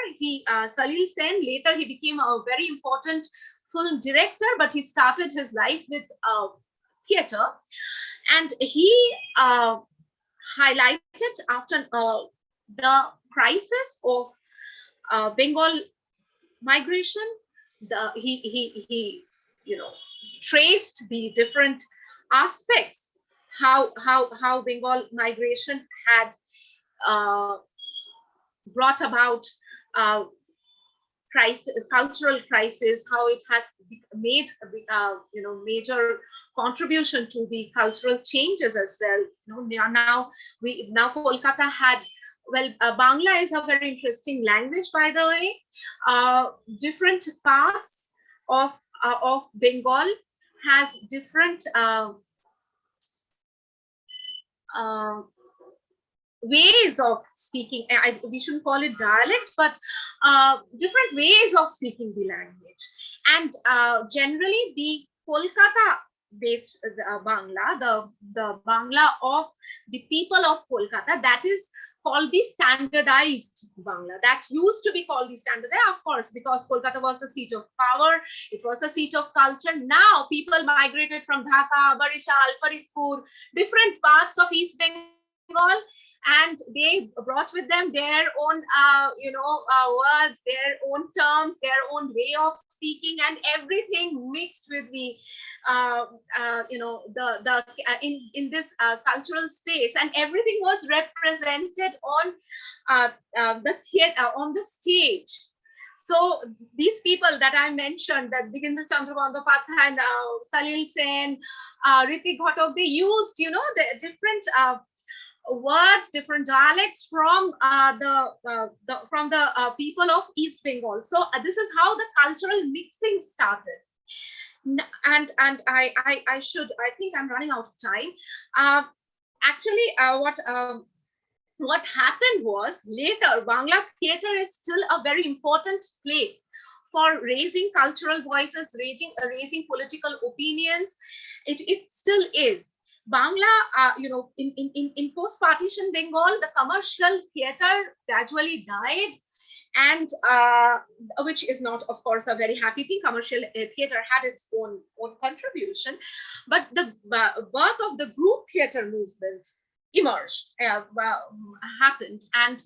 Salil Sen, later he became a very important film director, but he started his life with theater, and he highlighted after the crisis of Bengal migration. He traced the different aspects how Bengal migration had brought about crisis, cultural crisis, how it has made major contribution to the cultural changes as well. Now Kolkata had, well, Bangla is a very interesting language, by the way. Different parts of Bengal has different ways of speaking. We shouldn't call it dialect, but different ways of speaking the language. And generally, the Kolkata-based Bangla, the Bangla of the people of Kolkata, that is called the standardized Bangla. That used to be called the standardized, of course, because Kolkata was the seat of power. It was the seat of culture. Now people migrated from Dhaka, Barishal, Faridpur, different parts of East Bengal, and they brought with them their own words, their own terms, their own way of speaking, and everything mixed with the in this cultural space, and everything was represented on the theater, on the stage. So these people that I mentioned, that Digindra Chandra Bandyopadhyay, Salil Sen, Ritik Ghatak, they used the different words, different dialects from the people of East Bengal. So this is how the cultural mixing started. And I think I'm running out of time. Actually, what happened was, later Bangla theater is still a very important place for raising cultural voices, raising political opinions. It still is. Bangla, in post-partition Bengal, the commercial theater gradually died, and which is not, of course, a very happy thing. Commercial theater had its own contribution, but the birth of the group theater movement emerged, happened, and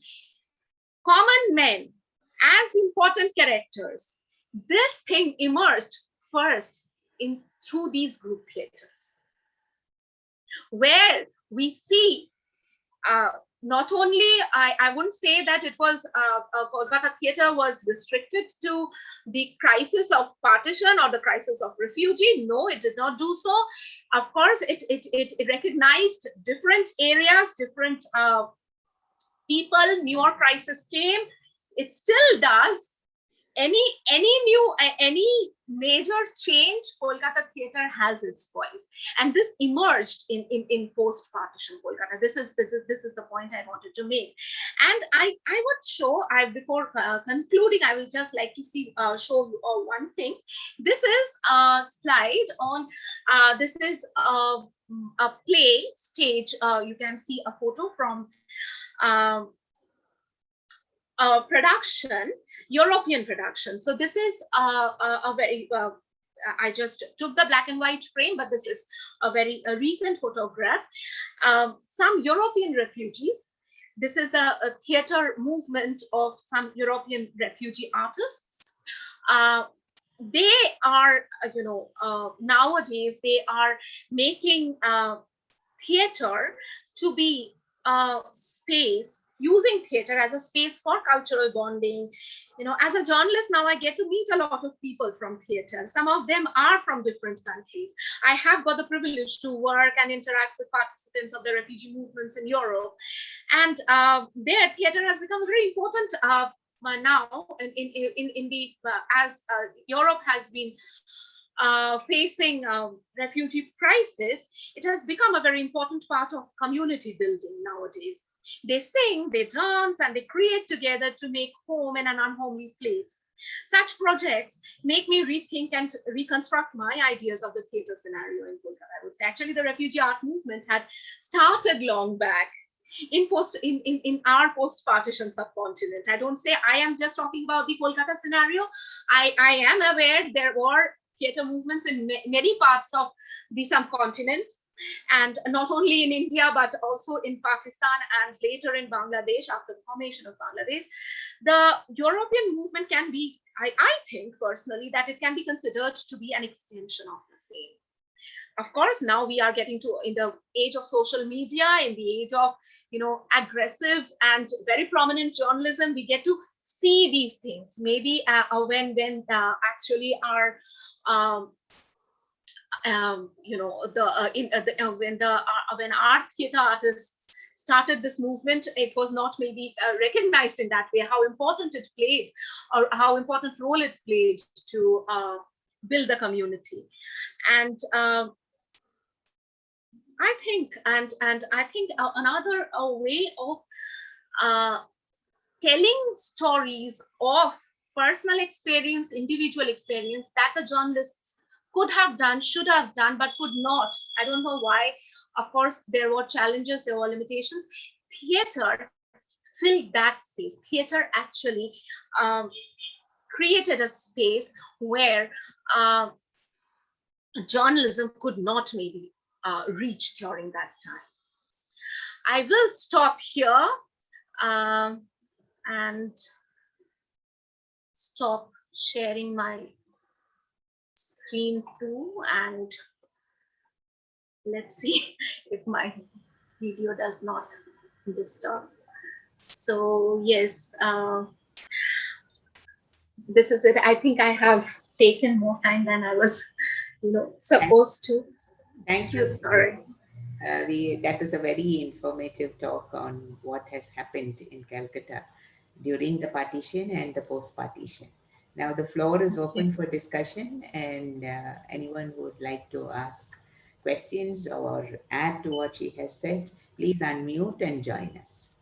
common men as important characters. This thing emerged first in through these group theaters, where we see not only, I wouldn't say that it was Kolkata theater was restricted to the crisis of partition or the crisis of refugee. No, it did not do so. Of course, it recognized different areas, different people. Newer crisis came. It still does. Any major change, Kolkata theater has its voice, and this emerged in post-partition Kolkata. This is the point I wanted to make, and I would show, before concluding, I will just like to show one thing. This is a slide on this is a play stage. You can see a photo from production, European production. So this is a very, I just took the black and white frame, but this is a very recent photograph. Some European refugees. This is a theater movement of some European refugee artists. They are, nowadays they are making theater to be a space, using theater as a space for cultural bonding. As a journalist now, I get to meet a lot of people from theater. Some of them are from different countries. I have got the privilege to work and interact with participants of the refugee movements in Europe, and their theater has become very important now in the as Europe has been facing refugee crisis. It has become a very important part of community building nowadays. They sing, they dance, and they create together to make home in an unhomely place. Such projects make me rethink and reconstruct my ideas of the theater scenario in Kolkata. I would say actually the refugee art movement had started long back in our post-partition subcontinent. I don't say I am just talking about the Kolkata scenario. I am aware there were theater movements in many parts of the subcontinent, and not only in India, but also in Pakistan and later in Bangladesh after the formation of Bangladesh. The European movement can be, I think personally, that it can be considered to be an extension of the same. Of course, now we are getting to, in the age of social media, in the age of, aggressive and very prominent journalism, we get to see these things. Maybe when actually our when art theater artists started this movement, it was not maybe recognized in that way, how important it played or how important role it played to build the community. And I think another way of telling stories of personal experience, individual experience that the journalists could have done, should have done, but could not. I don't know why. Of course, there were challenges, there were limitations. Theater filled that space. Theater actually created a space where journalism could not maybe reach during that time. I will stop here and stop sharing my screen too, and let's see if my video does not disturb. So yes, this is it. I think I have taken more time than I was supposed to. Thank you. Sorry. That was a very informative talk on what has happened in Calcutta during the partition and the post-partition. Now the floor is open for discussion, and anyone who would like to ask questions or add to what she has said, please unmute and join us.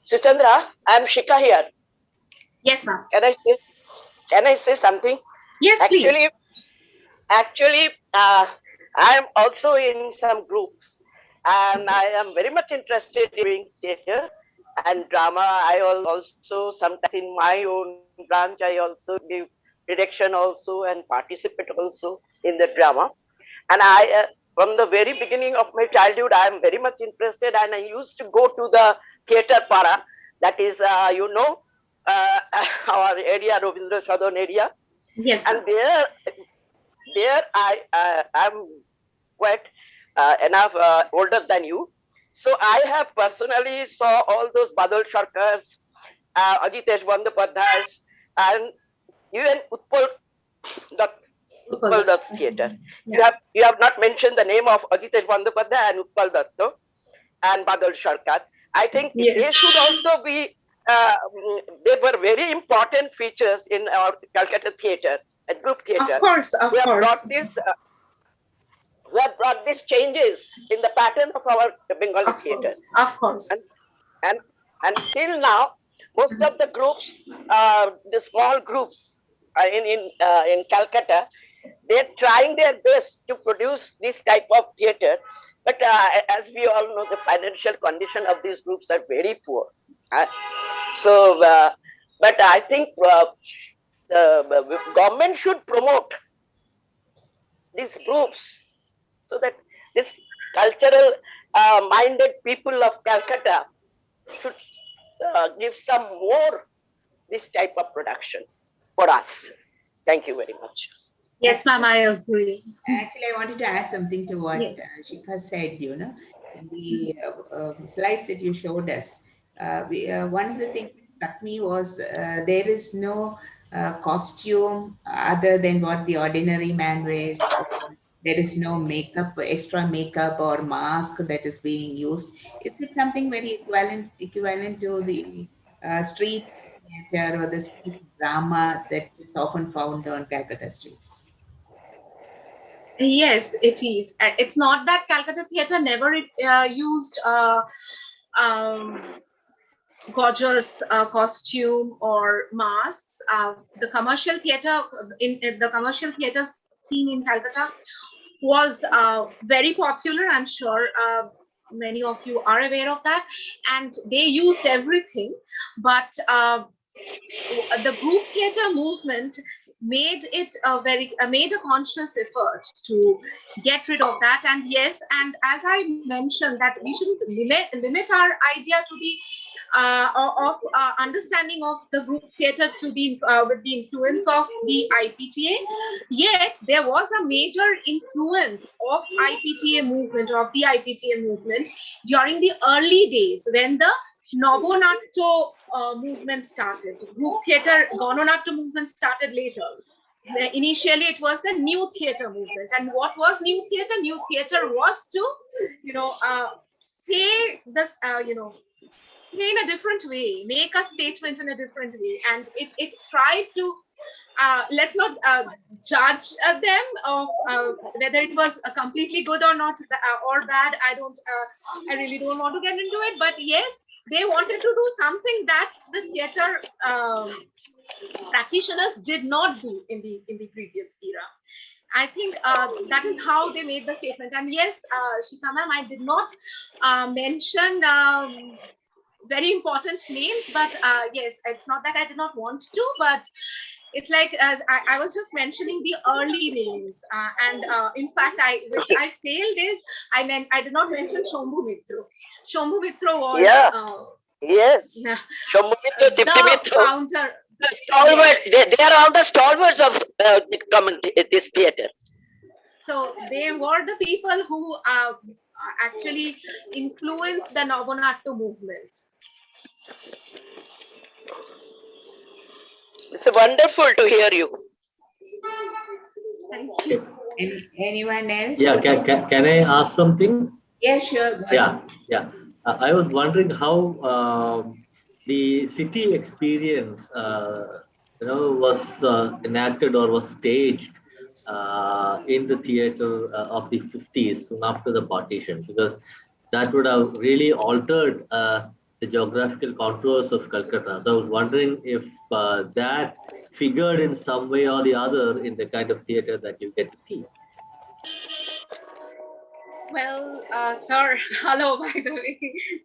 Suchandra, I'm Shika here. Yes, ma'am. Can I say something? Yes, please. Actually, I am also in some groups, and I am very much interested in doing theatre. And drama, I also sometimes in my own branch, I also give direction also and participate also in the drama. And I, from the very beginning of my childhood, I am very much interested, and I used to go to the theatre para, that is, uh, our area, Ravindra Southern area. Yes, And ma'am. there I am quite enough older than you. So I have personally saw all those Badal Sharkars, Ajitesh Bandyopadhyay, and even Dutt, Utpal Dutt's theatre. Yeah. You have not mentioned the name of Ajitesh Bandyopadhyay and Utpal Dutt, no? And Badal Sharkar. I think Yes. they should also be. They were very important features in our Calcutta theatre, a group theatre. Of course, of We have course. brought this. We have brought these changes in the pattern of our Bengali theatre. Of course. And until now, most of the groups, the small groups in Calcutta, they're trying their best to produce this type of theatre. But as we all know, the financial condition of these groups are very poor. But I think the government should promote these groups so that this cultural minded people of Calcutta should give some more this type of production for us. Thank you very much. Yes, ma'am, I agree. Actually, I wanted to add something to what Yes. Shikha said, the slides that you showed us. One of the things that struck me was there is no costume other than what the ordinary man wears. There is no makeup, extra makeup or mask that is being used. Is it something very equivalent to the street theatre or the street drama that is often found on Calcutta streets? Yes, it is. It's not that Calcutta theatre never used um, gorgeous costume or masks. The commercial theatre in the commercial theatre scene in Calcutta was very popular. I'm sure many of you are aware of that, and they used everything. But the group theatre movement made it a made a conscious effort to get rid of that. And yes, and as I mentioned, that we shouldn't limit our idea to the of understanding of the group theatre to the with the influence of the IPTA. Yet there was a major influence of the IPTA movement during the early days when the Nabonatto movement started. Group theatre, Ganonatto movement started later. Initially, it was the new theatre movement. And what was new theatre? New theatre was to, say this, say in a different way, make a statement in a different way. And it tried to, let's not judge them of whether it was completely good or not or bad. I really don't want to get into it. But yes, they wanted to do something that the theatre practitioners did not do in the previous era. I think that is how they made the statement. And yes, Shikha ma'am, I did not mention very important names, but yes, it's not that I did not want to, but it's like I was just mentioning the early names, and in fact, which I failed is I did not mention Shambhu Mitro. Shambhu Mitro was yes, Shambhu Mitro, Dipti the Mitro, founder. the stalwarts. They are all the stalwarts of this theatre. So they were the people who actually influenced the Nabonatto movement. It's wonderful to hear you. Thank you. Anyone else? Yeah, can I ask something? Yeah, sure. Yeah. I was wondering how the city experience, was enacted or was staged in the theatre of the 50s, soon after the partition, because that would have really altered the geographical contours of Calcutta. So I was wondering if that figured in some way or the other in the kind of theatre that you get to see. Well, sir, hello, by the way.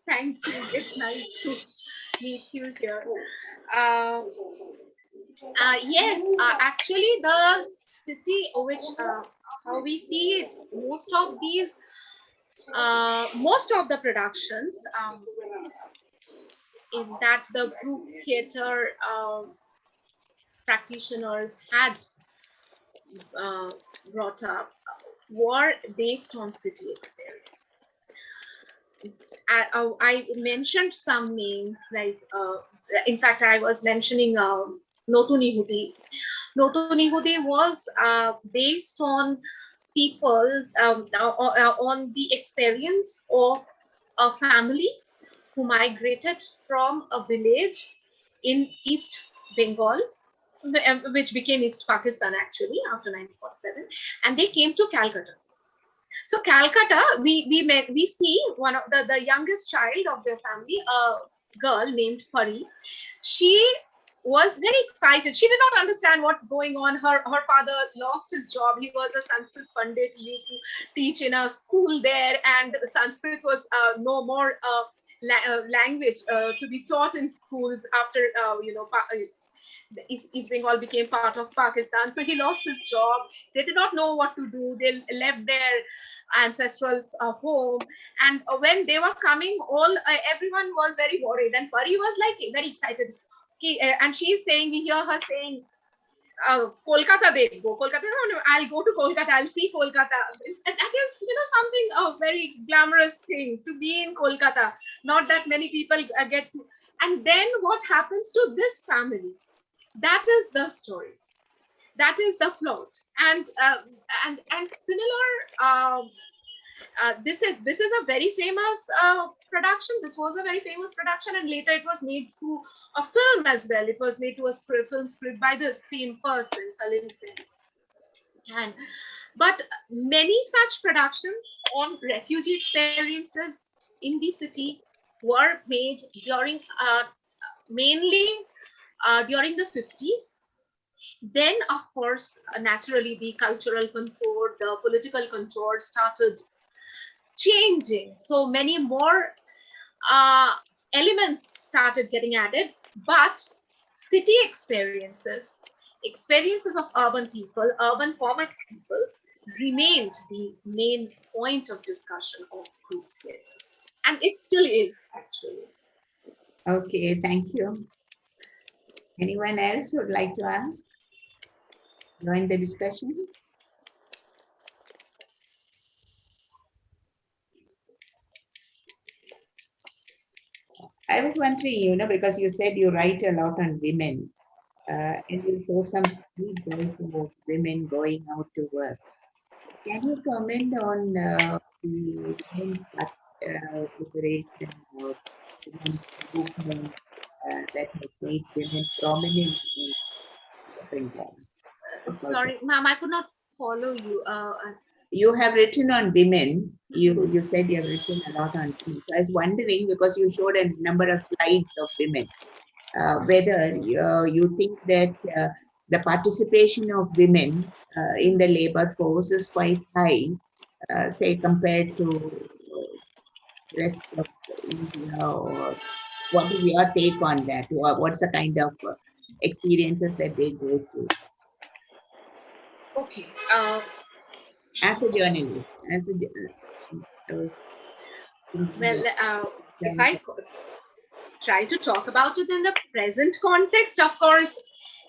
Thank you. It's nice to meet you here. Yes, actually, the city, which how we see it, most of the productions in that the group theater practitioners had brought up were based on city experience. I mentioned some names like, in fact, I was mentioning Notuni Hudi. Notuni Hudi was based on people, on the experience of a family who migrated from a village in East Bengal, which became East Pakistan actually after 1947, and they came to Calcutta. So Calcutta, we see one of the youngest child of their family, a girl named Pari. She was very excited. She did not understand what's going on. Her father lost his job. He was a Sanskrit pandit. He used to teach in a school there, and Sanskrit was no more language to be taught in schools after East Bengal became part of Pakistan. So he lost his job. They did not know what to do. They left their ancestral home, and when they were coming, everyone was very worried, and Pari was like very excited. And she's saying, we hear her saying, Kolkata, they go. Kolkata, no, I'll go to Kolkata. I'll see Kolkata. And that is, something a very glamorous thing to be in Kolkata. Not that many people get to. And then what happens to this family? That is the story. That is the plot. And similar. This is a very famous production. This was a very famous production, and later it was made to a film as well. It was made to a film script by the same person, Salim Sen. But many such productions on refugee experiences in the city were made during mainly during the 50s. Then, of course, naturally, the cultural contour, the political contour started changing. So many more elements started getting added, but city experiences of urban people, urban format people, remained the main point of discussion of group theater. And it still is, actually. Okay, thank you. Anyone else would like to ask? Join the discussion? I was wondering, because you said you write a lot on women, and you showed some streets also of women going out to work. Can you comment on the women's liberation or women's movement that has made women prominent in Bengal? Sorry, ma'am, I could not follow you. You have written on women. You said you have written a lot on women. So I was wondering, because you showed a number of slides of women, whether you think that the participation of women in the labor force is quite high, say compared to rest of India, or what is your take on that? What's the kind of experiences that they go through? Okay. As a journalist, If I try to talk about it in the present context, of course,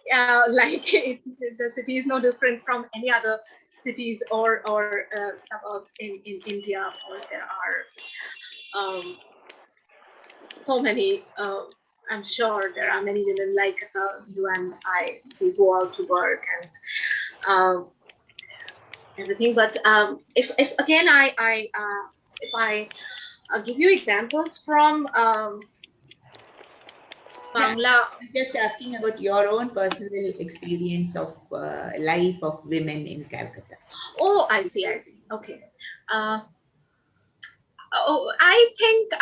the city is no different from any other cities or suburbs in India. Of course, there are so many. I'm sure there are many women like you and I who go out to work and everything. But if again if I give you examples from Bangla. I'm just asking about your own personal experience of life of women in Calcutta. Oh, I see. Okay. I think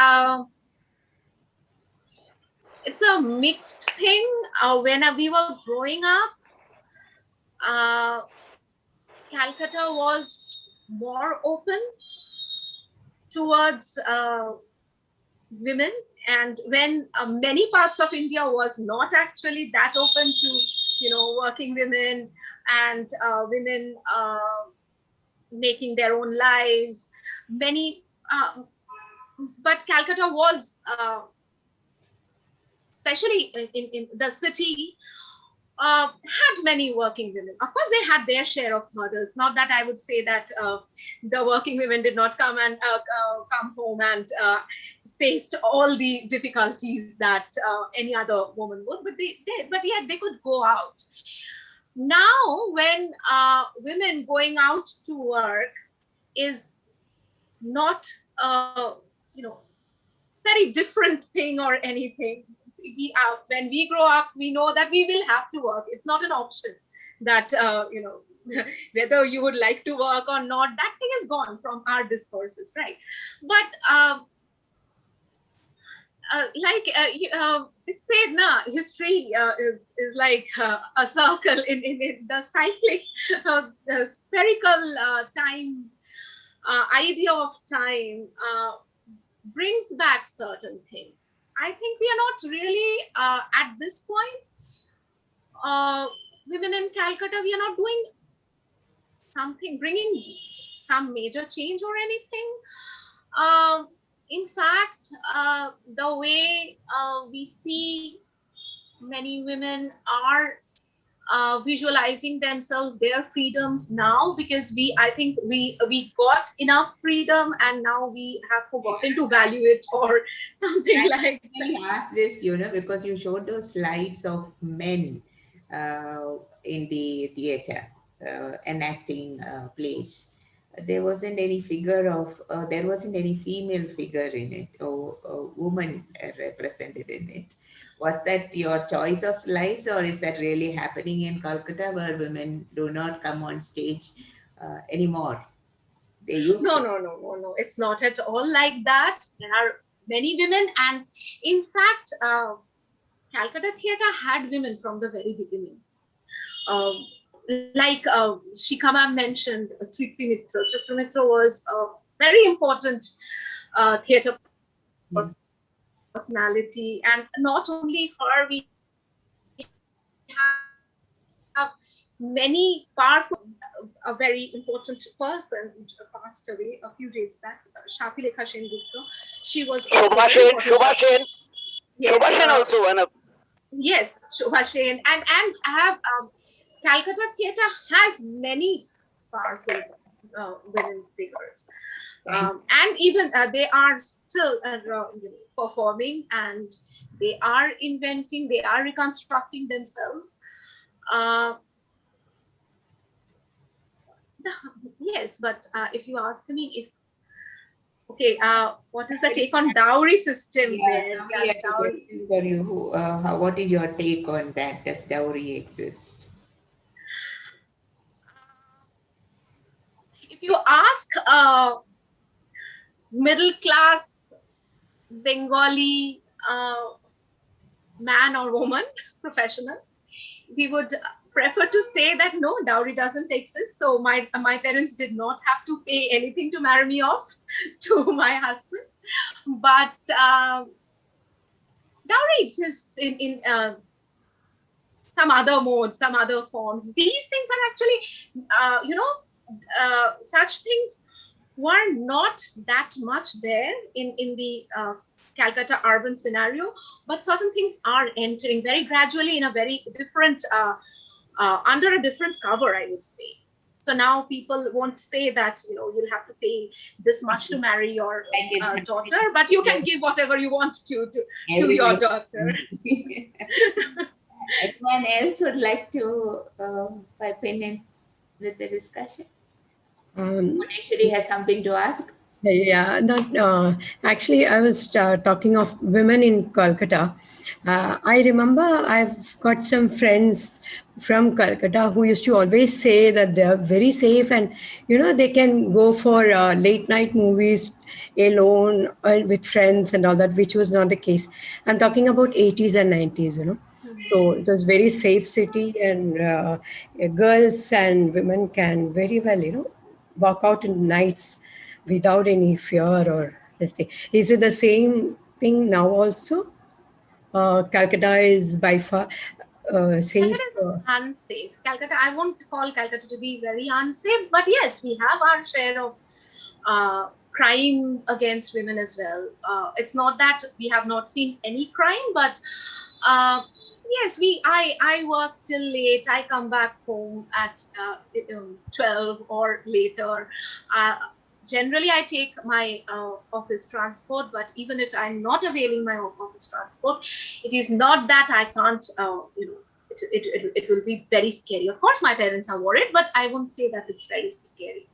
it's a mixed thing. When we were growing up, Calcutta was more open towards women, and when many parts of India was not actually that open to, working women and women making their own lives. But Calcutta was, especially in the city, had many working women. Of course, they had their share of hurdles. Not that I would say that the working women did not come home and faced all the difficulties that any other woman would, but but yet they could go out. Now, when women going out to work is not very different thing or anything. When we grow up, we know that we will have to work. It's not an option that whether you would like to work or not, that thing is gone from our discourses, right? But it's said, history is like a circle in the cyclic spherical time idea of time brings back certain things. I think we are not really at this point, women in Calcutta, we are not doing something, bringing some major change or anything. In fact, the way we see many women are visualizing themselves, their freedoms now, because I think we got enough freedom and now we have forgotten to value it or something like that. I asked this, because you showed those slides of men in the theater enacting plays. There wasn't any there wasn't any female figure in it or woman represented in it. Was that your choice of slides, or is that really happening in Kolkata where women do not come on stage anymore? They used No, to. no. It's not at all like that. There are many women, and in fact, Calcutta Theatre had women from the very beginning. Like Shikha mentioned, Tripti Mitra. Tripti Mitra was a very important theatre personality, and not only her, we have many powerful, a very important person who passed away a few days back, Shapilekha Sengupta. She was Shobha Sen. Yes, Shobha Sen also one of. Yes, Shobha Sen, and I have Calcutta Theatre has many powerful women figures, and even they are still performing, and they are inventing, they are reconstructing themselves. Yes, but if you ask me if okay, what is the take on dowry system? Yes, Yes, dowry. for you. What is your take on that? Does dowry exist? If you ask middle class Bengali man or woman, professional, we would prefer to say that no, dowry doesn't exist. So my parents did not have to pay anything to marry me off to my husband. But dowry exists in some other modes, some other forms. These things are actually, such things were not that much there in the Calcutta urban scenario, but certain things are entering very gradually in a very different, under a different cover, I would say. So now people won't say that, you'll have to pay this much to marry your daughter, but you can give whatever you want to your daughter. Anyone else would like to pipe in with the discussion? Actually has something to ask. Yeah, actually, I was talking of women in Kolkata. I remember I've got some friends from Calcutta who used to always say that they are very safe and, they can go for late night movies alone or with friends and all that, which was not the case. I'm talking about 80s and 90s. So it was very safe city, and girls and women can very well, walk out in nights without any fear or this thing. Is it the same think now also Calcutta is by far safe. Calcutta is unsafe. Calcutta, I won't call Calcutta to be very unsafe, but yes, we have our share of crime against women as well. It's not that we have not seen any crime, but yes, I work till late. I come back home at 12 or later. Generally, I take my office transport, but even if I'm not availing my office transport, it is not that I can't, it will be very scary. Of course, my parents are worried, but I won't say that it's very scary.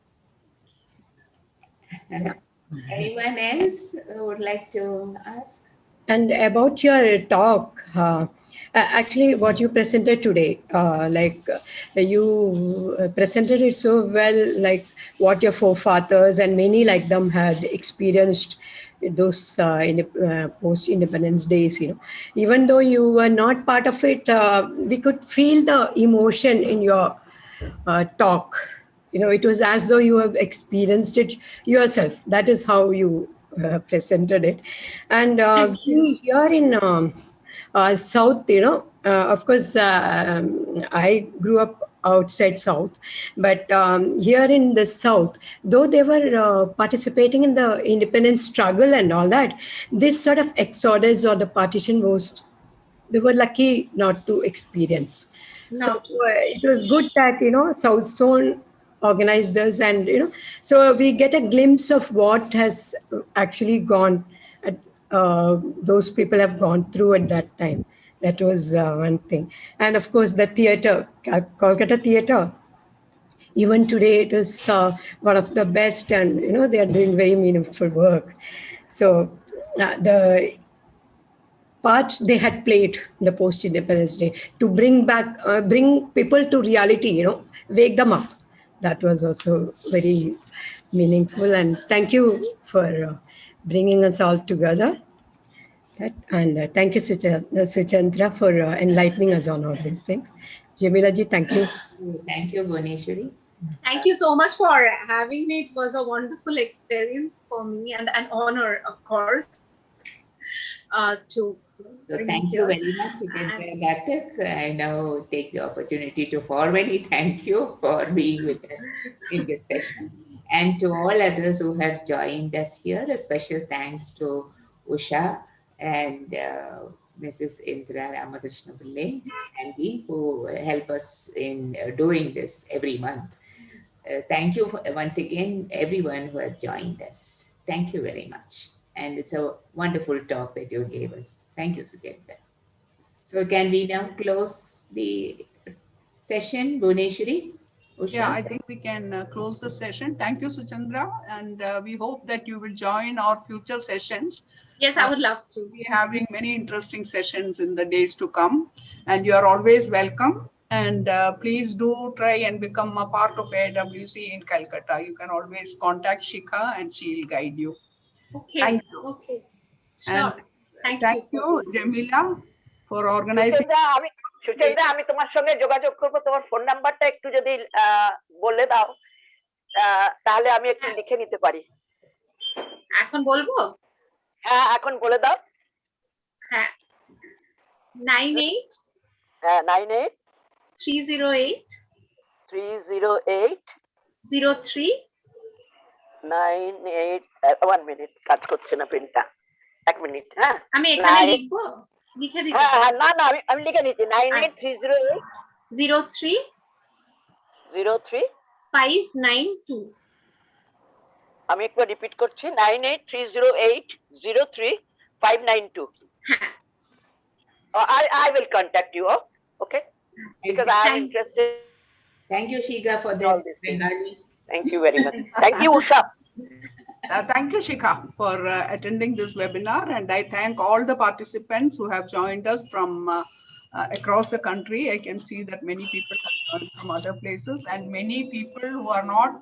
Anyone else would like to ask? And about your talk, actually, what you presented today, you presented it so well, like what your forefathers and many like them had experienced those post-independence days. Even though you were not part of it, we could feel the emotion in your talk. It was as though you have experienced it yourself. That is how you presented it. And Thank you. we here in South, of course, I grew up outside South, but here in the South, though they were participating in the independence struggle and all that, this sort of exodus or the partition was, they were lucky not to experience. So Not to. it was good that South Zone organized this, and so we get a glimpse of what has actually gone. Those people have gone through at that time. That was one thing, and of course the theater, Kolkata theater. Even today, it is one of the best, and they are doing very meaningful work. So the part they had played the post-independence day to bring people to reality, wake them up. That was also very meaningful. And thank you for bringing us all together. And thank you, Suchandra, for enlightening us on all these things. Jamila ji, thank you. Thank you, Bhuneshwari. Thank you so much for having me. It was a wonderful experience for me and an honor, of course, to So thank you very much, Suchandra Ghatak. I now take the opportunity to formally thank you for being with us in this session. And to all others who have joined us here, a special thanks to Usha and Mrs. Indra Ramakrishna Pillai, Andy, who help us in doing this every month. Thank you once again, everyone who have joined us. Thank you very much. And it's a wonderful talk that you gave us. Thank you, Sujata. So can we now close the session, Bhuneshwari? Usha? Yeah, I think we can close the session. Thank you, Suchandra. And we hope that you will join our future sessions. Yes, I would love to. We're having many interesting sessions in the days to come. And you are always welcome. And please do try and become a part of AIWC in Calcutta. You can always contact Shikha and she'll guide you. Okay. Thank you. Okay. Sure. And thank you, Jamila, for organizing. সুচেন্দ্রা, আমি তোমার সঙ্গে যোগাযোগ করবো, তোমার phone নাম্বারটা একটু যদি বলে দাও, তাহলে আমি একটু লিখে নিতে পারি। এখন বলবো? হ্যাঁ, এখন বলে দাও। হ্যাঁ, 98 98 308 308 03 98 1 মিনিট, কাজ করছে না পেনটা, 1 মিনিট। হ্যাঁ, আমি এখানে লিখবো, লিখে দিচ্ছি। হ্যাঁ, না আমি লিখে নিচ্ছি। 98 308 03 03 592। আমি একবার রিপিট করছি, 98 308 03 592। হ্যাঁ, I will contact you, okay? Because I am interested. Thank you, Shikha, for All the these things. Bengali. Thank you very much. Thank you, Usha. Thank you, Shikha, for attending this webinar. And I thank all the participants who have joined us from across the country. I can see that many people have joined from other places and many people who are not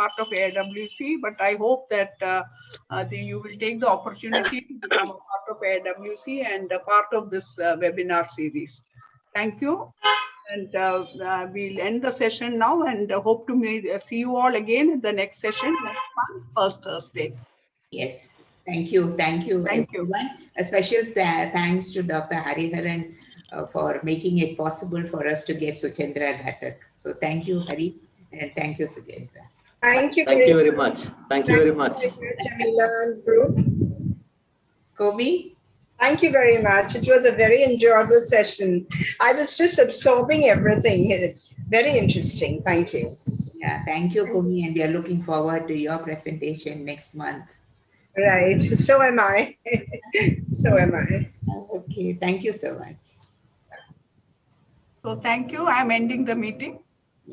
part of AIWC, but I hope that you will take the opportunity to become a part of AIWC and a part of this webinar series. Thank you. And we'll end the session now and hope to see you all again in the next session next month, first Thursday. Yes. Thank you. Thank you, Thank you. everyone. A special thanks to Dr. Hariharan for making it possible for us to get Suchendra Ghatak. So thank you, Hari, and thank you, Suchendra. Thank you Thank you very very much. much. Thank you Thank very you much. very much, Jamila and group. Komi? Thank you very much. It was a very enjoyable session. I was just absorbing everything. Very interesting. Thank you. Yeah, thank you, Komi, and we are looking forward to your presentation next month. Right. So am I. So am I. Okay, thank you so much. So thank you. I'm ending the meeting.